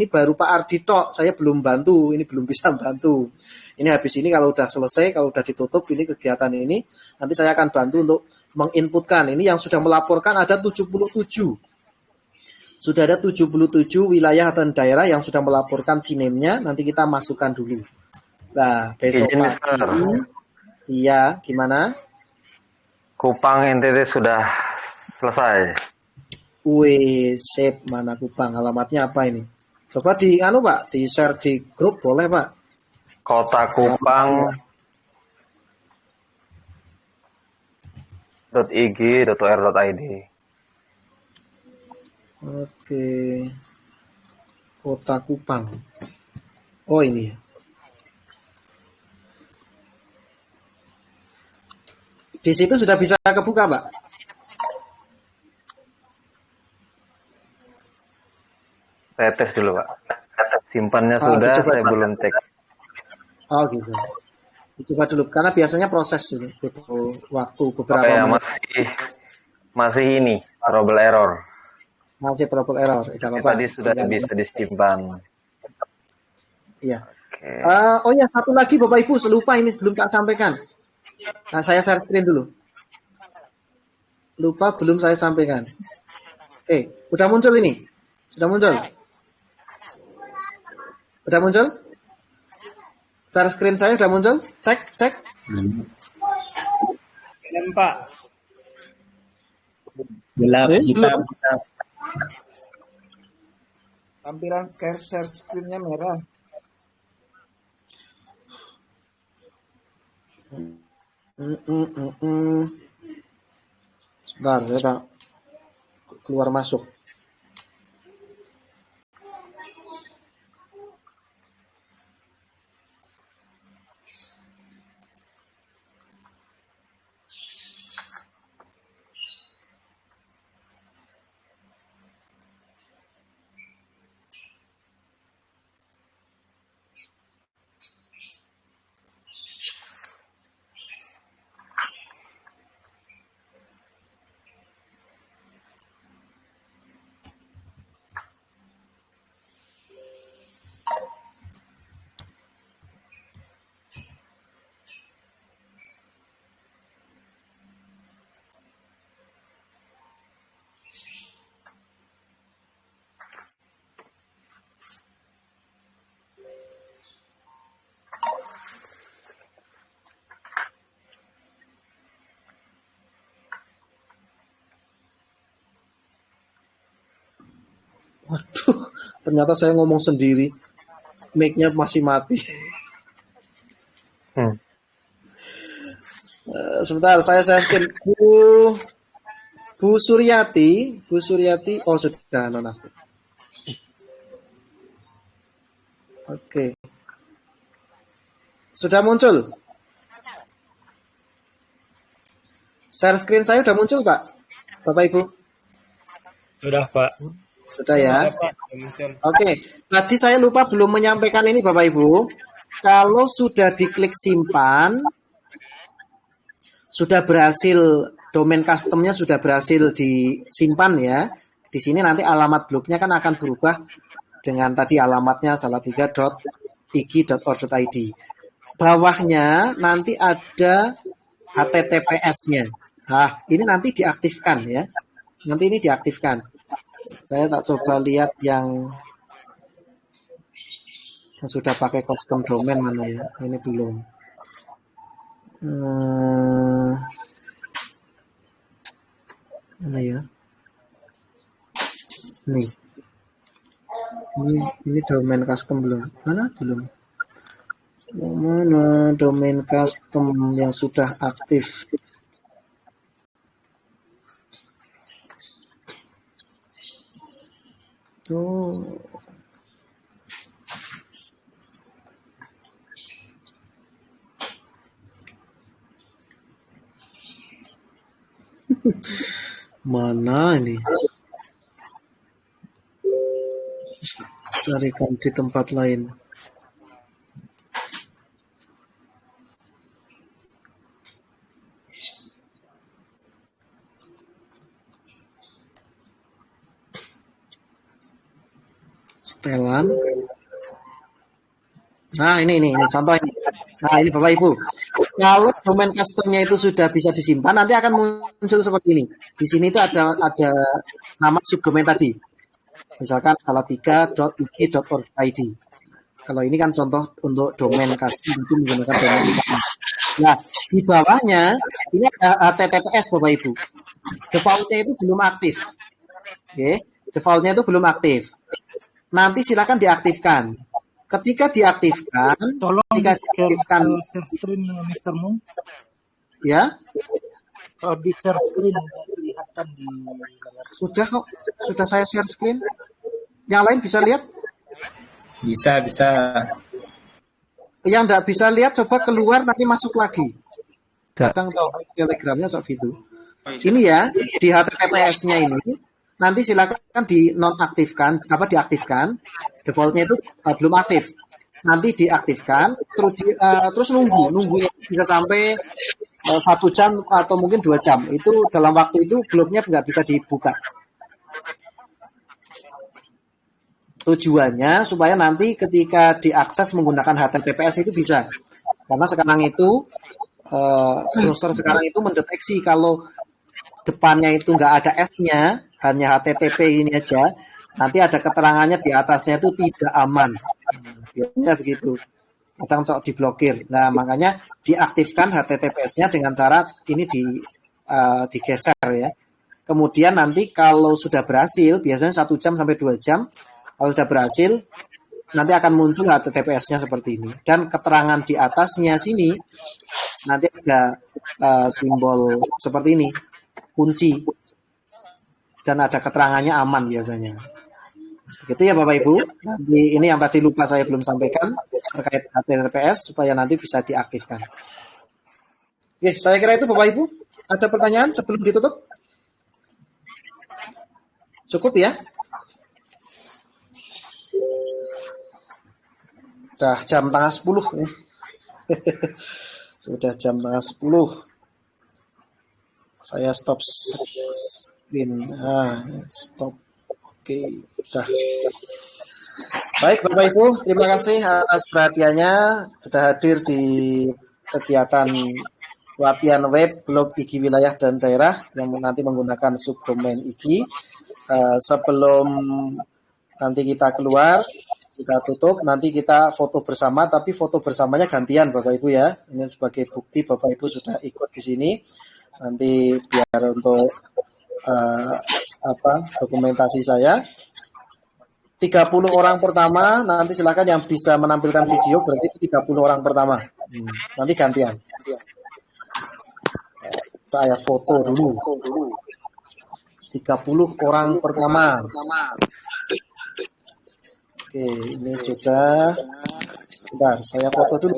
baru Pak Ardito, saya belum bantu, ini belum bisa bantu. Ini habis ini kalau udah selesai, kalau udah ditutup ini kegiatan ini, nanti saya akan bantu untuk menginputkan. Ini yang sudah melaporkan ada 77. Sudah ada 77 wilayah dan daerah yang sudah melaporkan CINEM-nya, nanti kita masukkan dulu. Nah, besok pagi. Iya, gimana? Kupang NTT sudah selesai. Wih, sip, mana Kupang? Alamatnya apa ini? Coba Pak, di-share di grup boleh, Pak? Kota Kupang .ig.or.id. Oke. Kota Kupang. Oh, ini ya. Di situ sudah bisa kebuka, Pak? Saya tes dulu, Pak. Simpannya sudah, saya belum cek. Oh, gitu. Coba dulu, karena biasanya proses itu butuh waktu beberapa ya, menit. Masih ini, trouble error. Masih trouble error, tidak apa-apa. Tadi sudah bisa disimpan. Iya. Okay. Oh ya, satu lagi Bapak Ibu, lupa ini belum tak sampaikan. Nah, saya share screen dulu. Lupa belum saya sampaikan. Udah muncul ini? Sudah muncul? Udah muncul? Share screen saya udah muncul? Cek. Belum, Pak. Gelap. Tampilan share screen-nya merah. Sebentar, saya keluar masuk. Waduh, ternyata saya ngomong sendiri. Mic-nya masih mati. Sebentar, saya skin. Bu Suryati, oh sudah nonaktif. Oke. Sudah muncul? Share screen saya sudah muncul, Pak? Bapak Ibu? Sudah, Pak. Sudah ya? Oke. Tadi saya lupa belum menyampaikan ini, Bapak Ibu. Kalau sudah diklik simpan, sudah berhasil, domain customnya sudah berhasil disimpan ya. Di sini nanti alamat blognya kan akan berubah dengan tadi alamatnya salatiga.ig.or.id. Bawahnya nanti ada HTTPS-nya. Nah, ini nanti diaktifkan ya. Nanti ini diaktifkan. Saya tak coba lihat yang sudah pakai custom domain mana ya. Ini belum. Mana ya? Nih. Ini domain custom belum? Mana belum? Mana domain custom yang sudah aktif? Tuh. Mana ini? Carikan di tempat lain. Setelan. Nah, ini contoh ini. Nah, ini Bapak Ibu. Kalau domain customnya itu sudah bisa disimpan, nanti akan muncul seperti ini. Di sini itu ada nama subdomain tadi. Misalkan salatiga.ig.or.id. Kalau ini kan contoh untuk domain custom itu menggunakan domain utama. Nah, di bawahnya ini ada HTTPS Bapak Ibu. Defaultnya itu belum aktif. Oke, defaultnya itu belum aktif. Nanti silakan diaktifkan. Ketika diaktifkan, share screen Mr. Moon. Ya. Kalau di share screen kelihatan di layar. Sudah kok, sudah saya share screen. Yang lain bisa lihat? Bisa. Yang enggak bisa lihat coba keluar nanti masuk lagi. Kadang Telegramnya cok gitu. Ini ya, di HTTPS-nya ini nanti silakan dinonaktifkan, diaktifkan. Defaultnya itu belum aktif. Nanti diaktifkan, terus nunggunya bisa sampai 1 jam atau mungkin 2 jam. Itu dalam waktu itu blognya nggak bisa dibuka. Tujuannya supaya nanti ketika diakses menggunakan HTTPS itu bisa. Karena sekarang itu browser sekarang itu mendeteksi kalau depannya itu nggak ada S-nya, hanya HTTP ini aja, nanti ada keterangannya di atasnya itu tidak aman. Biasanya begitu. Kadang cok diblokir. Nah, makanya diaktifkan HTTPS-nya dengan cara ini digeser ya. Kemudian nanti kalau sudah berhasil, biasanya 1 jam sampai 2 jam, kalau sudah berhasil, nanti akan muncul HTTPS-nya seperti ini. Dan keterangan di atasnya sini, nanti ada simbol seperti ini, kunci. Dan ada keterangannya aman biasanya. Begitu ya Bapak Ibu. Nanti ini yang tadi lupa saya belum sampaikan terkait HTTPS supaya nanti bisa diaktifkan. Oke, saya kira itu Bapak Ibu. Ada pertanyaan sebelum ditutup? Cukup ya? Sudah jam 9:30 ya. Sudah jam 9:30. Saya stop screen. Stop. Oke, udah. Baik Bapak Ibu, terima kasih atas perhatiannya sudah hadir di kegiatan latihan web blog IG wilayah dan daerah yang nanti menggunakan subdomain IG. Sebelum nanti kita keluar, kita tutup, nanti kita foto bersama, tapi foto bersamanya gantian Bapak Ibu ya. Ini sebagai bukti Bapak Ibu sudah ikut di sini. Nanti biar untuk dokumentasi saya. 30 orang pertama, nanti silakan yang bisa menampilkan video, berarti itu 30 orang pertama. Nanti gantian. Saya foto dulu. 30 orang pertama. Oke, ini sudah. Bentar, saya foto dulu.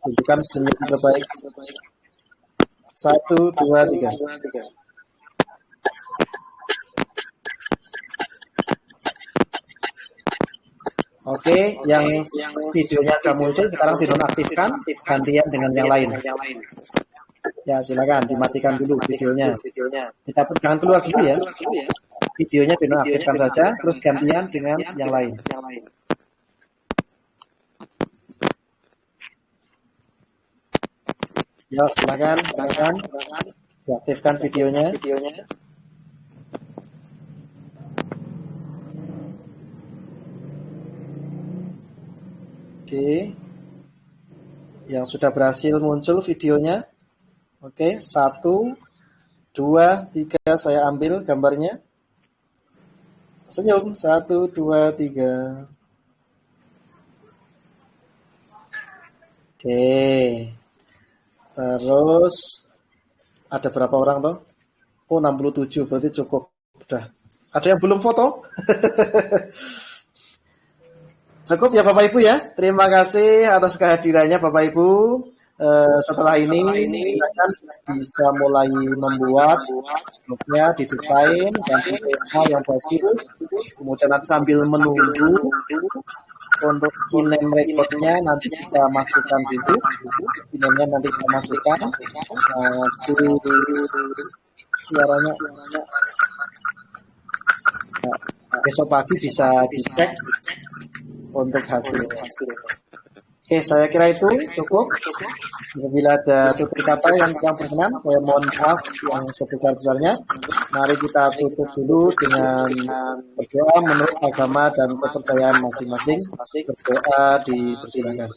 Tunjukkan senyum terbaik. 1, 2, 3. Oke, yang videonya sudah muncul sekarang dinonaktifkan, gantian dengan yang lain. Ya, silakan dimatikan dulu videonya. Kita jangan keluar dulu ya. Videonya dinonaktifkan saja, terus gantian dengan yang lain. Ya, silakan. Diaktifkan videonya. Oke. Yang sudah berhasil muncul videonya. Oke, 1, 2, 3, saya ambil gambarnya. Senyum, 1, 2, 3. Oke. Terus ada berapa orang toh? Oh, 67, berarti cukup. Udah. Ada yang belum foto? Cukup ya Bapak Ibu ya. Terima kasih atas kehadirannya Bapak Ibu. Setelah ini silakan bisa mulai membuat blognya, didesain, ganti tema yang bagus. Kemudian nanti sambil menunggu untuk kinem recordnya nanti kita masukkan dulu. Kinemnya nanti kita masukkan. Suaranya. Nah, besok pagi bisa dicek untuk hasilnya. Oke, saya kira itu cukup. Apabila ada tutur kata yang kurang berkenan, saya mohon maaf yang sebesar-besarnya. Mari kita tutup dulu dengan berdoa menurut agama dan kepercayaan masing-masing. Berdoa dipersilakan.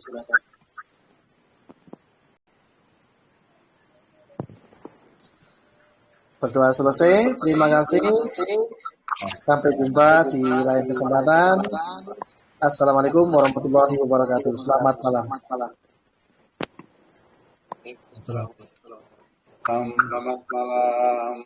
Berdoa selesai. Terima kasih. Sampai jumpa di lain kesempatan. Assalamualaikum warahmatullahi wabarakatuh. Selamat malam. Selamat malam.